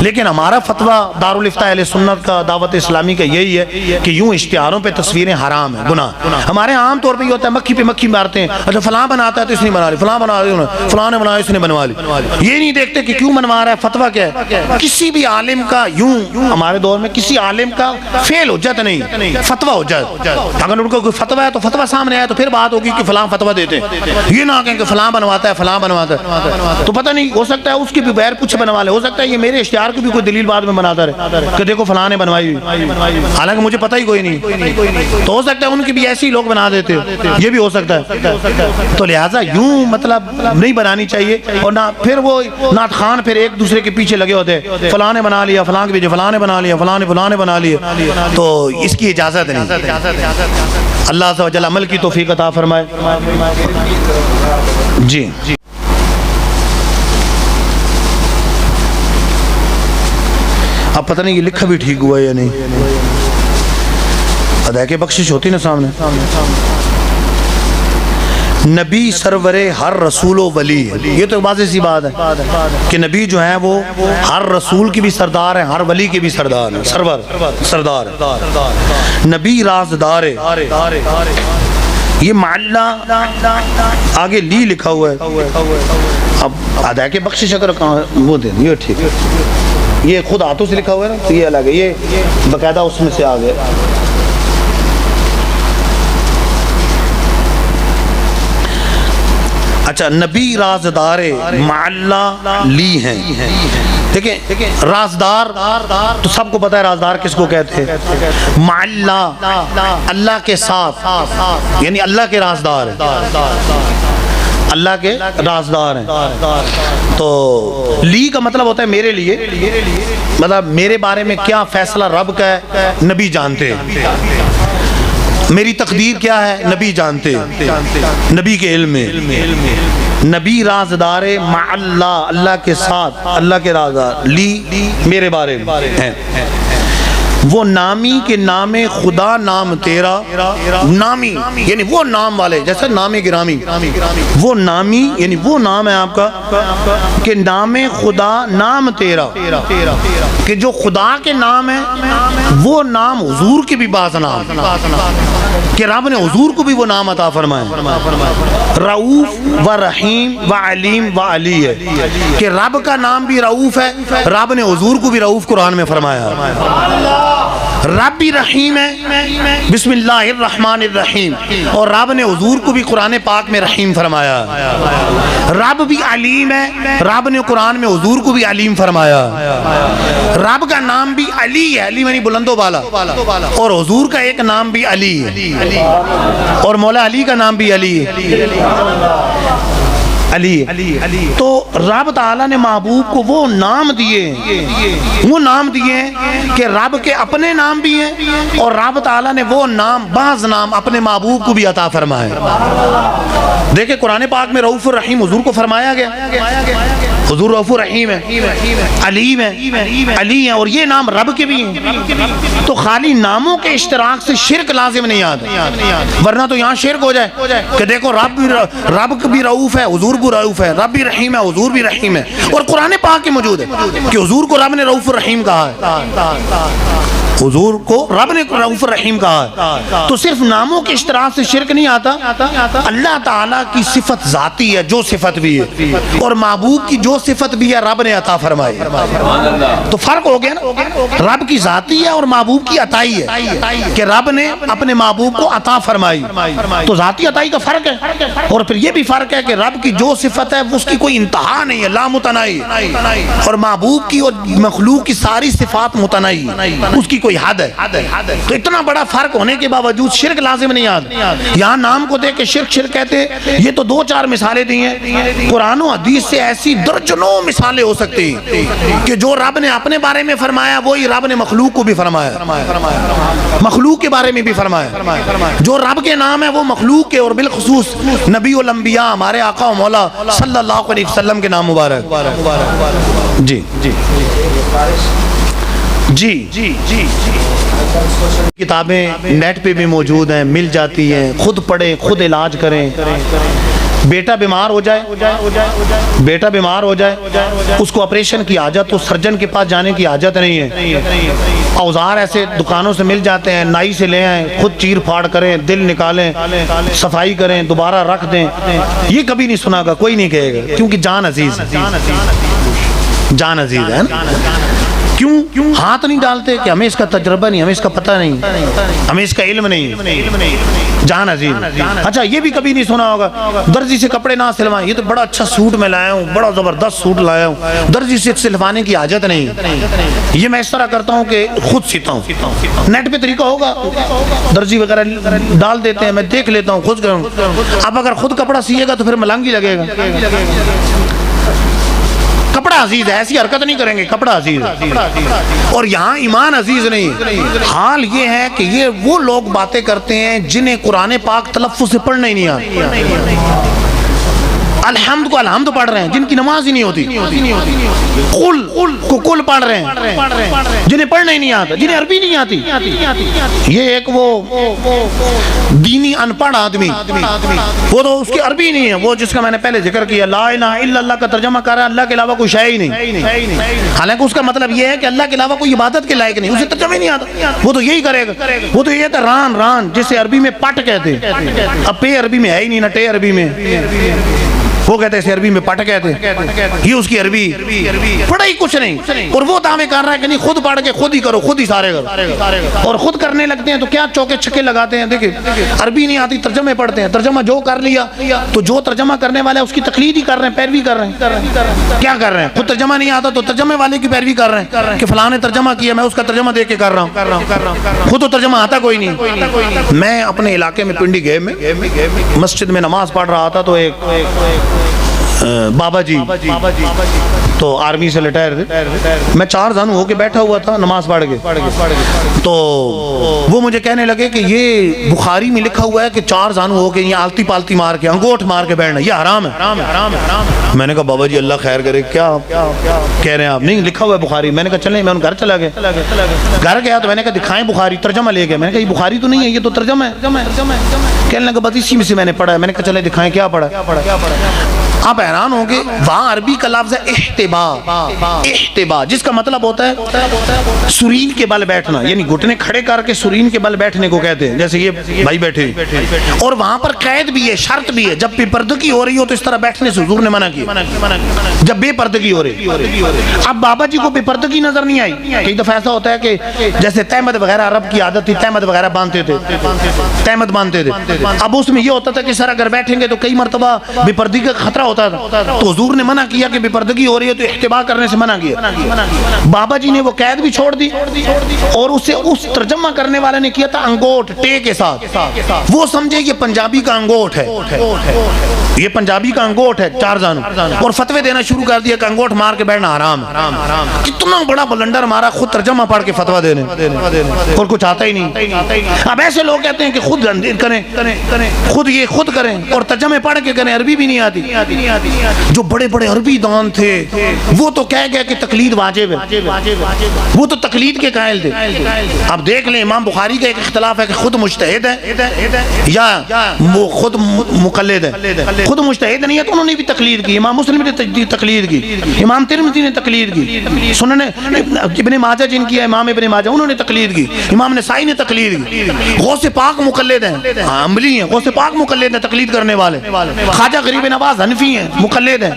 لیکن ہمارا فتویٰ دارالفتاء اہل سنت کا، دعوت اسلامی کا یہی ہے کہ یوں اشتہاروں پہ تصویریں حرام ہیں، گناہ۔ ہمارے عام طور پہ یہ ہوتا ہے مکھی پہ مکھی مارتے ہیں، اچھا فلاں بناتا ہے تو اس نے بنا لی، فلاں بنا لی، فلاں نے بنایا اس نے بنوا لی۔ یہ نہیں دیکھتے کہ کیوں بنوا رہا ہے، فتویٰ کیا ہے۔ کسی بھی عالم کا یوں ہمارے دور میں کسی عالم کا فعل حجت نہیں، فتویٰ حجت۔ اگر ان کو کوئی فتویٰ ہے تو فتویٰ سامنے آیا تو پھر بات ہوگی کہ فلاں فتویٰ دیتے ہیں، یہ نہ کہیں کہ فلاں بنواتا ہے، فلاں بنواتا ہے۔ تو پتہ نہیں، ہو سکتا ہے اس کی بھی بغیر پوچھے بنوا لے، ہو سکتا ہے یہ میرے اشتہار کی بھی کوئی دلیل بعد میں بناتا رہے کہ دیکھو فلاں نے بنوائی ہوئی، حالانکہ مجھے پتہ ہی کوئی نہیں۔ تو ہو سکتا ہے ان کی بھی ایسی ہی لوگ بنا دیتے ہو، یہ بھی ہو سکتا ہے۔ تو لہٰذا یوں مطلب نہیں بنانی چاہیے، اور نہ پھر وہ نعت خوان پھر ایک دوسرے کے پیچھے لگے ہوتے ہیں، فلاں نے بنا لیا، فلاں کے پیچھے فلاں نے بنا لیا، فلاں نے بنا لیا، تو اس کی اجازت نہیں۔ اللہ عز و جل عمل کی توفیق عطا فرمائے۔ جی اب پتہ نہیں یہ لکھا بھی ٹھیک ہوا ہے یا نہیں، ادائے بخشش ہوتی نا سامنے۔ نبی سرور ہر رسول و ولی، یہ تو واضح سی بات ہے کہ نبی جو ہیں وہ ہر رسول کی بھی سردار ہیں، ہر ولی کی بھی سردار ہیں، سردار نبی رازدار ہے۔ یہ معلّہ آگے لی لکھا ہوا ہے، اب ادائے کے بخشش اگر وہ دیں یہ ٹھیک ہے، یہ خود ہاتھوں سے لکھا ہوا ہے نا تو یہ الگ ہے، یہ باقاعدہ اس میں سے آ گیا۔ اچھا، نبی رازدار معلّہ لی ہیں۔ دیکھیں رازدار تو سب کو پتہ ہے رازدار کس کو کہتے ہیں، معلّہ اللہ کے ساتھ، یعنی اللہ کے رازدار ہے۔ اللہ کے رازدار ہیں. تو لی کا مطلب ہوتا ہے میرے لیے، مطلب میرے بارے میں کیا فیصلہ رب کا ہے نبی جانتے ہیں، میری تقدیر کیا ہے نبی جانتے ہیں، نبی کے علم میں. نبی رازدار مع اللہ، اللہ کے ساتھ، اللہ کے رازدار. لی میرے بارے میں ہیں. وہ نامی کے نام خدا نام تیرا، نامی یعنی وہ نام والے، جیسے نام گرامی، وہ نامی یعنی وہ نام ہے آپ کا کہ نام خدا نام تیرا، کہ جو خدا کے نام ہے وہ نام حضور کے بھی بعض نام، کہ رب نے حضور کو بھی وہ نام عطا فرمائے. رؤوف و رحیم و علیم و علی ہے، کہ رب کا نام بھی رؤوف ہے، رب نے حضور کو بھی رؤوف قرآن میں فرمایا. رب بھی رحیم ہے، بسم اللہ الرحمن الرحیم، اور رب نے حضور کو بھی قرآن پاک میں رحیم فرمایا. رب بھی علیم ہے، رب نے قرآن میں حضور کو بھی علیم فرمایا. رب کا نام بھی علی ہے، علی یعنی بلند و بالا، اور حضور کا ایک نام بھی علی ہے، اور مولا علی کا نام بھی علی ہے، علی. تو رب تعالیٰ نے محبوب کو وہ نام دیے، وہ نام دیے کہ رب کے اپنے نام بھی ہیں، اور رب تعالیٰ نے وہ نام بعض نام اپنے محبوب کو بھی عطا فرمائے. دیکھیں قرآن پاک میں رؤوف الرحیم حضور کو فرمایا گیا، حضور رؤوف الرحیم ہے، علیم ہے، علی ہیں، اور یہ نام رب کے بھی ہیں. تو خالی ناموں کے اشتراک سے شرک لازم نہیں آتا، ورنہ تو یہاں شرک ہو جائے کہ دیکھو رب بھی رؤوف ہے، حضور بھی رؤوف ہے، رب بھی رحیم ہے، حضور بھی رحیم ہے، اور قرآن پاک کے موجود ہے کہ حضور کو رب نے رؤوف الرحیم کہا ہے، حضور کو رب نے رؤوف الرحیم کہا ہے. تو صرف ناموں کے اشتراک سے شرک نہیں آتا، اللہ تعالیٰ کی صفت ذاتی ہے جو صفت بھی ہے، اور محبوب کی جو صفت بھی ہے رب نے عطا فرمائی. تو فرق ہو گیا نا، رب کی ذاتی ہے اور محبوب کی عطائی ہے کہ رب نے اپنے محبوب کو عطا فرمائی. تو ذاتی عطائی کا فرق ہے، اور پھر یہ بھی فرق ہے کہ رب کی جو صفت ہے اس کی کوئی انتہا نہیں ہے، لا متناہی، اور محبوب کی اور مخلوق کی ساری صفات متناہی، اس کی کوئی حد ہے. تو اتنا بڑا فرق ہونے کے باوجود شرک لازم نہیں آتا. یہاں نام کو دیکھ کے شرک کہتے، یہ تو 2-4 مثالیں دی ہیں، قرآن و حدیث سے ایسی درجنوں مثالیں ہو سکتی ہیں کہ جو رب نے اپنے بارے میں فرمایا وہی رب نے مخلوق کو بھی فرمایا، مخلوق کے بارے میں بھی فرمایا. جو رب کے نام ہے وہ مخلوق کے، اور بالخصوص نبی الانبیاء ہمارے آقا و مولا صلی اللہ علیہ وسلم کے نام مبارک. جی کتابیں نیٹ پہ بھی موجود ہیں، مل جاتی ہیں، خود پڑھیں، خود علاج کریں. بیٹا بیمار ہو جائے، اس کو آپریشن کی حاجت تو سرجن کے پاس جانے کی حاجت نہیں ہے. اوزار ایسے دکانوں سے مل جاتے ہیں، نائی سے لے آئیں، خود چیر پھاڑ کریں، دل نکالیں، صفائی کریں، دوبارہ رکھ دیں. یہ کبھی نہیں سنا گا، کوئی نہیں کہے گا، کیونکہ جان عزیز ہے، جان عزیز ہے. کیوں ہاتھ نہیں ڈالتے کہ ہمیں اس کا تجربہ نہیں، ہمیں اس کا پتہ نہیں، ہمیں اس کا علم نہیں، جان عزیز. اچھا یہ بھی کبھی نہیں سنا ہوگا درزی سے کپڑے نہ سلوائیں، یہ تو بڑا اچھا سوٹ میں لایا ہوں، بڑا زبردست سوٹ لایا ہوں، درزی سے سلوانے کی حاجت نہیں. یہ میں اس طرح کرتا ہوں کہ خود سیتا ہوں. نیٹ پہ طریقہ ہوگا، درزی وغیرہ ڈال دیتے ہیں، میں دیکھ لیتا ہوں، خود کروں. اب اگر خود کپڑا سیے گا تو پھر ملنگی لگے گا. کپڑا عزیز ہے، ایسی حرکت نہیں کریں گے، کپڑا عزیز ہے. اور یہاں ایمان عزیز نہیں. حال یہ ہے کہ یہ وہ لوگ باتیں کرتے ہیں جنہیں قرآن پاک تلفظ سے پڑھنا ہی نہیں آتا. الحمد کو الحمد پڑھ رہے ہیں جن کی نماز ہی نہیں ہوتی، قل کو قل پڑھ رہے ہیں جنہیں پڑھنا ہی نہیں آتا، جنہیں عربی نہیں آتی. یہ ایک وہ دینی ان پڑھ آدمی، وہ تو اس کی عربی نہیں ہے، وہ جس کا میں نے پہلے ذکر کیا لا الہ الا اللہ کا ترجمہ کر رہا ہے، اللہ کے علاوہ کوئی شے ہی نہیں. حالانکہ اس کا مطلب یہ ہے کہ اللہ کے علاوہ کوئی عبادت کے لائق نہیں، اسے ترجمہ ہی نہیں آتا. وہ تو یہی کرے گا، وہ تو یہ تھا ران جسے عربی میں پٹ کہتے. اب پے عربی میں ہے ہی نہیں، نہ ٹے عربی میں. وہ کہتے ہیں اسے عربی میں پٹ کہتے ہیں، یہ اس کی عربی، پڑھا ہی کچھ نہیں، اور وہ دعوے کر رہا ہے کہ نہیں خود پڑھ کے خود ہی کرو، خود ہی سارے کرو، اور خود کرنے لگتے ہیں تو کیا چوکے چھکے لگاتے ہیں۔ دیکھیں عربی نہیں آتی، ترجمے پڑھتے ہیں، ترجمہ جو کر لیا تو جو ترجمہ کرنے والا ہے اس کی تقلید ہی کر رہے ہیں، پیروی کر رہے ہیں۔ کیا کر رہے ہیں؟ خود ترجمہ نہیں آتا تو ترجمے والے کی پیروی کر رہے ہیں کہ فلاں نے ترجمہ کیا، میں اس کا ترجمہ دیکھ کے کر رہا ہوں، خود تو ترجمہ آتا کوئی نہیں۔ میں اپنے علاقے میں پنڈی گئے میں مسجد میں نماز پڑھ رہا تھا تو ایک بابا جی تو آرمی سے ریٹائر تھے، میں 4 زانو ہو کے بیٹھا ہوا تھا نماز پڑھ کے، تو وہ مجھے کہنے لگے کہ یہ بخاری میں لکھا ہوا ہے کہ 4 زانو ہو کے یہ آلتی پالتی مار کے انگوٹھ مار کے بیٹھنا یہ حرام ہے۔ میں نے کہا بابا جی اللہ خیر کرے، کیا کہہ رہے ہیں آپ؟ نہیں لکھا ہوا ہے بخاری۔ میں نے کہا چلیں، میں ان گھر چلا گیا، گھر گیا تو میں نے کہا دکھائیں بخاری، ترجمہ لے گئے، میں نے کہا یہ بخاری تو نہیں ہے، یہ تو ترجمہ ہے۔ کہنے لگا بس اسی میں سے میں نے پڑھا ہے۔ میں نے کہا چلیں دکھائیں کیا پڑھا۔ آپ حیران ہوں گے وہاں عربی کا لفظ ہے احتبا، جس کا مطلب ہوتا ہے سرین کے بل بیٹھنا، یعنی گھٹنے کھڑے کر کے سرین کے بل بیٹھنے کو کہتے ہیں، جیسے یہ بھائی بیٹھے، اور وہاں پر قید بھی ہے، شرط بھی ہے، جب بے پردگی ہو رہی ہو تو اس طرح بیٹھنے سے حضور نے منع کیا، جب بے پردگی ہو رہی۔ اب بابا جی کو بے پردگی نظر نہیں آئی، کئی دفعہ ایسا ہوتا ہے کہ جیسے تہمت وغیرہ عرب کی عادت تھی، تہمت وغیرہ باندھتے تھے، تہمت باندھتے تھے، اب اس میں یہ ہوتا تھا کہ سر اگر بیٹھیں گے تو کئی مرتبہ بے پردگی کا خطرہ ہوتا تھا، تو حضور نے منع کیا کہ بے پردگی ہو رہی ہے تو احتبا کرنے سے منع کیا۔ بابا جی نے وہ قید بھی چھوڑ دی، اور اسے اس ترجمہ کرنے والے نے کیا تھا انگوٹھ ٹے کے ساتھ، وہ سمجھے یہ پنجابی کا انگوٹھ ہے، یہ پنجابی کا انگوٹھ ہے 4 زانو، اور فتوے دینا شروع کر دیا کہ انگوٹھ مار کے بیٹھنا حرام ہے۔ کتنا بڑا بلنڈر مارا، خود ترجمہ پڑھ کے فتوہ دینے، اور کچھ آتا ہی نہیں۔ اب ایسے لوگ کہتے ہیں کہ خود کریں، خود یہ خود کریں، اور ترجمے پڑھ کے کریں، عربی بھی نہیں آتی۔ جو بڑے بڑے عربی دان تھے وہ تو کہہ گئے کہ تقلید واجب ہے، وہ تو تقلید کے قائل تھے۔ اب دیکھ لیں امام بخاری کا ایک اختلاف ہے کہ خود مجتہد ہے یا وہ خود مقلد ہے۔ خود مجتہد نہیں ہے تو انہوں نے بھی تقلید کی، امام مسلم نے تقلید کی، امام ترمذی نے تقلید کی، سنن ابن ماجہ جن کی ہے امام ابن ماجہ انہوں نے تقلید کی، امام نسائی نے تقلید کی۔ غوث پاک مقلد ہیں، عملی ہیں، غوث پاک مقلد ہیں تقلید کرنے والے، خواجہ غریب نواز حنفی ہیں مقلد ہیں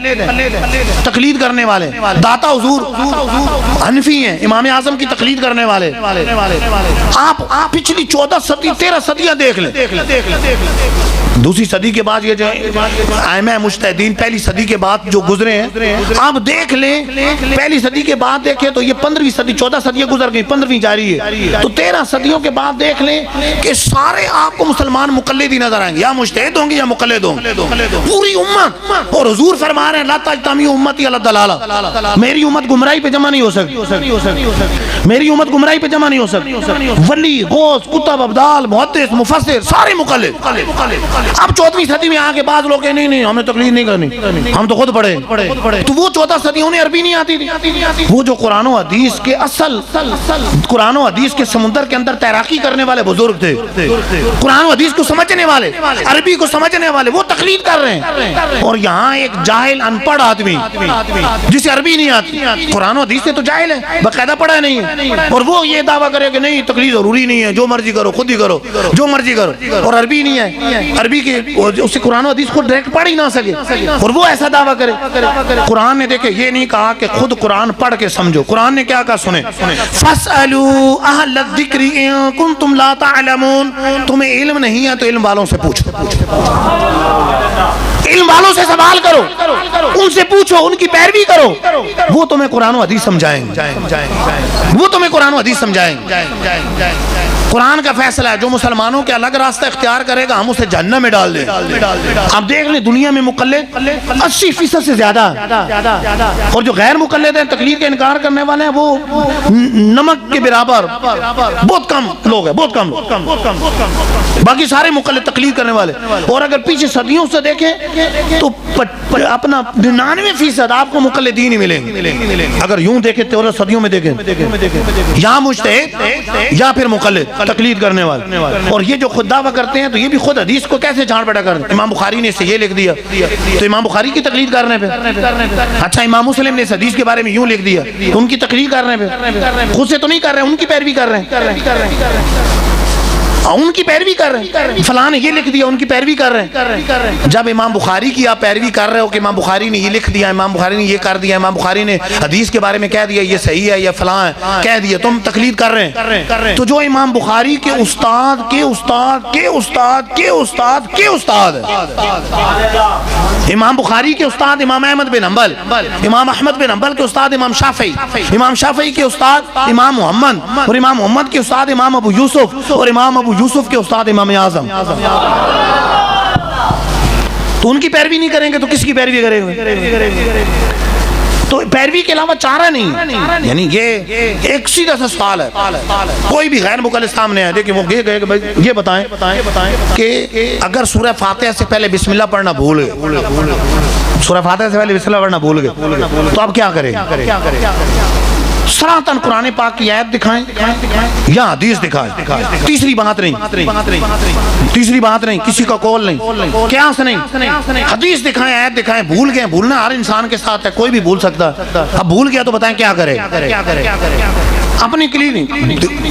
تقلید کرنے والے، داتا حضور حنفی ہیں امام اعظم کی تقلید کرنے والے۔ آپ پچھلی 14 صدی 13 صدیاں دیکھ لیں، دوسری صدی کے بعد یہ جو ائمہ مجتہدین پہلی صدی کے بعد جو گزرے ہیں، آپ دیکھ لیں پہلی صدی کے بعد دیکھیں تو یہ 15ویں صدی 14 صدیاں گزر گئی، 15ویں جاری ہے، تو 13 صدیوں کے بعد دیکھ لیں کہ سارے آپ کو مسلمان مقلد ہی نظر آئیں گے، یا مجتہد ہوں گے یا مقلد ہوں گے، پوری امت۔ اور حضور فرما رہے ہیں لا تجتمع امتی علی الضلالہ، میری امت گمراہی پہ جمع نہیں ہو سکتی، میری امت گمراہی پہ جمع نہیں ہو سکتی۔ ولی غوث کتب ابدال محدث مفسر سارے مقلد۔ اب 14ویں صدی میں آ کے بعض لوگ کہیں نہیں ہمیں تقلید نہیں کرنی، ہم تو خود پڑھے، تو وہ 14 صدیوں نے عربی نہیں آتی تھی، وہ جو قرآن و حدیث کے اصل قرآن و حدیث کے سمندر کے اندر تیراکی کرنے والے بزرگ تھے، قرآن و حدیث کو سمجھنے والے، عربی کو سمجھنے والے، وہ تقلید کر رہے ہیں۔ اور یہاں ایک جاہل ان پڑھ آدمی جسے عربی نہیں آتی، قرآن و حدیث سے تو جاہل ہے، باقاعدہ پڑھا نہیں ہے، اور وہ یہ دعویٰ کرے کہ نہیں تقلید ضروری نہیں ہے، جو مرضی کرو خود ہی کرو جو مرضی کرو، اور عربی نہیں ہے، عربی کے اس سے قرآن و حدیث کو ڈائریکٹ پڑھ ہی نہ سکے، اور وہ ایسا دعویٰ کرے۔ قرآن نے دیکھے یہ نہیں کہا کہ خود قرآن پڑھ کے سمجھو، قرآن نے کیا کہا سنیں، فَاسْأَلُوا أَهْلَ الذِّكْرِ إِن كُنتُمْ لَا تَعْلَمُونَ، تمہیں علم نہیں ہے تو علم والوں سے پوچھو، علم والوں سے سوال کرو، ان سے پوچھو، ان کی پیروی کرو، وہ تمہیں قرآن و حدیث سمجھائیں گے، وہ تمہیں قرآن و حدیث سمجھائیں گے۔ قرآن کا فیصلہ ہے، جو مسلمانوں کے الگ راستہ اختیار کرے گا ہم اسے جہنم میں ڈال دیں۔ اب دیکھ لیں دنیا میں مقلد 80% سے زیادہ، اور جو غیر مقلد ہیں تقلید کا انکار کرنے والے ہیں وہ نمک کے برابر، بہت کم لوگ ہیں، بہت کم، باقی سارے مقلد تقلید کرنے والے۔ اور اگر پیچھے صدیوں سے دیکھیں تو اپنا 99% آپ کو مقلدین ہی ملیں گے، اگر یوں دیکھیں 13 صدیوں میں دیکھیں، یا مجتہد یا پھر مقلد تقلید کرنے والے۔ اور یہ جو خود دعویٰ کرتے ہیں تو یہ بھی خود حدیث کو کیسے جھاڑ بیٹا کرتے ہیں، امام بخاری نے اسے یہ لکھ دیا تو امام بخاری کی تقلید کرنے پہ، اچھا امام مسلم نے اس حدیث کے بارے میں یوں لکھ دیا تو ان کی تقلید کرنے پہ، خود سے تو نہیں کر رہے، ان کی پیروی کر رہے ہیں۔ ان کی پیروی کر رہے ہیں، فلاں نے یہ لکھ دیا ان کی پیروی کر رہے ہیں۔ جب امام بخاری کی آپ پیروی کر رہے ہو کہ امام بخاری نے یہ لکھ دیا، امام بخاری نے یہ کر دیا، امام بخاری نے حدیث کے بارے میں کہہ دیا یہ صحیح ہے یا فلاں ہے کہہ دیا، تم تقلید کر رہے ہیں، تو جو امام بخاری کے استاد کے استاد کے استاد کے استاد کے استاد امام بخاری کے استاد امام احمد بن حنبل، امام احمد بن حنبل کے استاد امام شافعی، امام شافعی کے استاد امام محمد، اور امام محمد کے استاد امام ابو یوسف، اور امام ابو یوسف کے استاد امام اعظم، تو ان کی پیروی نہیں کریں گے تو کس کی پیروی کریں گے؟ تو پیروی کے علاوہ چارہ نہیں، یعنی یہ ایک سیدھا سا سوال ہے، کوئی بھی غیر مقلد سامنے آئے کہ وہ یہ بتائیں کہ اگر سورہ فاتحہ سے پہلے بسم اللہ پڑھنا بھول گئے، سورہ فاتحہ سے پہلے بسم اللہ پڑھنا بھول گئے تو اب کیا کریں؟ سراحتاً قرآن پاک کی آیت دکھائیں یا حدیث دکھائیں، تیسری بات نہیں، کسی کا قول نہیں، قیاس نہیں، حدیث دکھائیں، آیت دکھائیں۔ بھول گئے، بھولنا ہر انسان کے ساتھ ہے، کوئی بھی بھول سکتا ہے، اب بھول گیا تو بتائیں کیا کرے؟ اپنے کے لیے نہیں،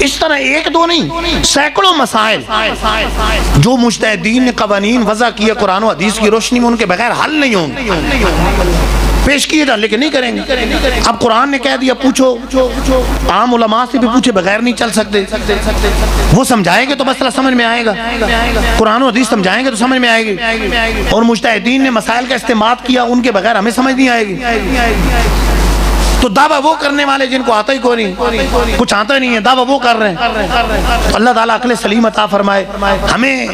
اس طرح ایک دو نہیں، سینکڑوں مسائل جو مجتہدین نے قوانین وضع کیے قرآن و حدیث کی روشنی میں، ان کے بغیر حل نہیں ہوں پیش کیے جائیں، لیکن نہیں کریں گے۔ اب قرآن نے کہہ دیا پوچھو، عام علماء سے بھی پوچھے بغیر نہیں چل سکتے، وہ سمجھائیں گے تو مسئلہ سمجھ میں آئے گا، قرآن و حدیث سمجھائیں گے تو سمجھ میں آئے گی، اور مجتہدین نے مسائل کا استعمال کیا، ان کے بغیر ہمیں سمجھ نہیں آئے گی۔ تو دعویٰ وہ کرنے والے جن کو آتا ہی کوئی نہیں، کچھ آتا ہی نہیں ہے، دعویٰ وہ کر رہے ہیں۔ اللہ تعالیٰ عقل سلیم عطا فرمائے، ہمیں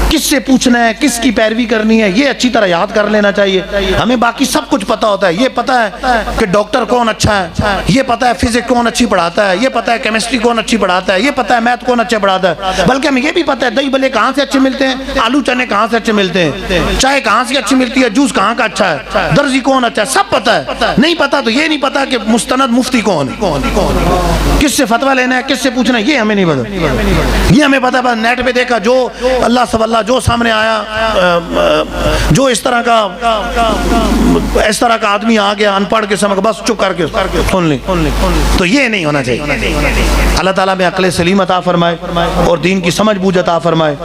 کس سے پوچھنا ہے، کس کی پیروی کرنی ہے، یہ اچھی طرح یاد کر لینا چاہیے۔ ہمیں باقی سب کچھ پتہ ہوتا ہے، یہ پتہ ہے کہ ڈاکٹر کون اچھا ہے، یہ پتہ ہے فزکس کون اچھی پڑھاتا ہے، یہ پتہ ہے کیمسٹری کون اچھی پڑھاتا ہے، یہ پتہ ہے میتھ کون اچھا پڑھاتا ہے، بلکہ ہمیں یہ بھی پتہ ہے دہی بلے کہاں سے اچھے ملتے ہیں، آلو چنے کہاں سے اچھے ملتے ہیں، چائے کہاں سے اچھی ملتی ہے، جوس کہاں کا اچھا ہے، درزی کون اچھا ہے، سب پتہ ہے۔ نہیں پتہ تو یہ نہیں پتہ کہ مستند مفتی کون ہے، کس سے فتویٰ لینا ہے، کس سے پوچھنا ہے، یہ ہمیں نہیں پتہ۔ یہ ہمیں پتہ ہے بس نیٹ پہ دیکھا، جو اللہ سب اللہ جو سامنے آیا، جو اس طرح کا آدمی آ گیا ان پڑھ کے سمجھ بس چپ کر کے سن لیں، تو یہ نہیں ہونا چاہیے۔ اللہ تعالیٰ میں عقل سلیم عطا فرمائے اور دین کی سمجھ بوجھ عطا فرمائے۔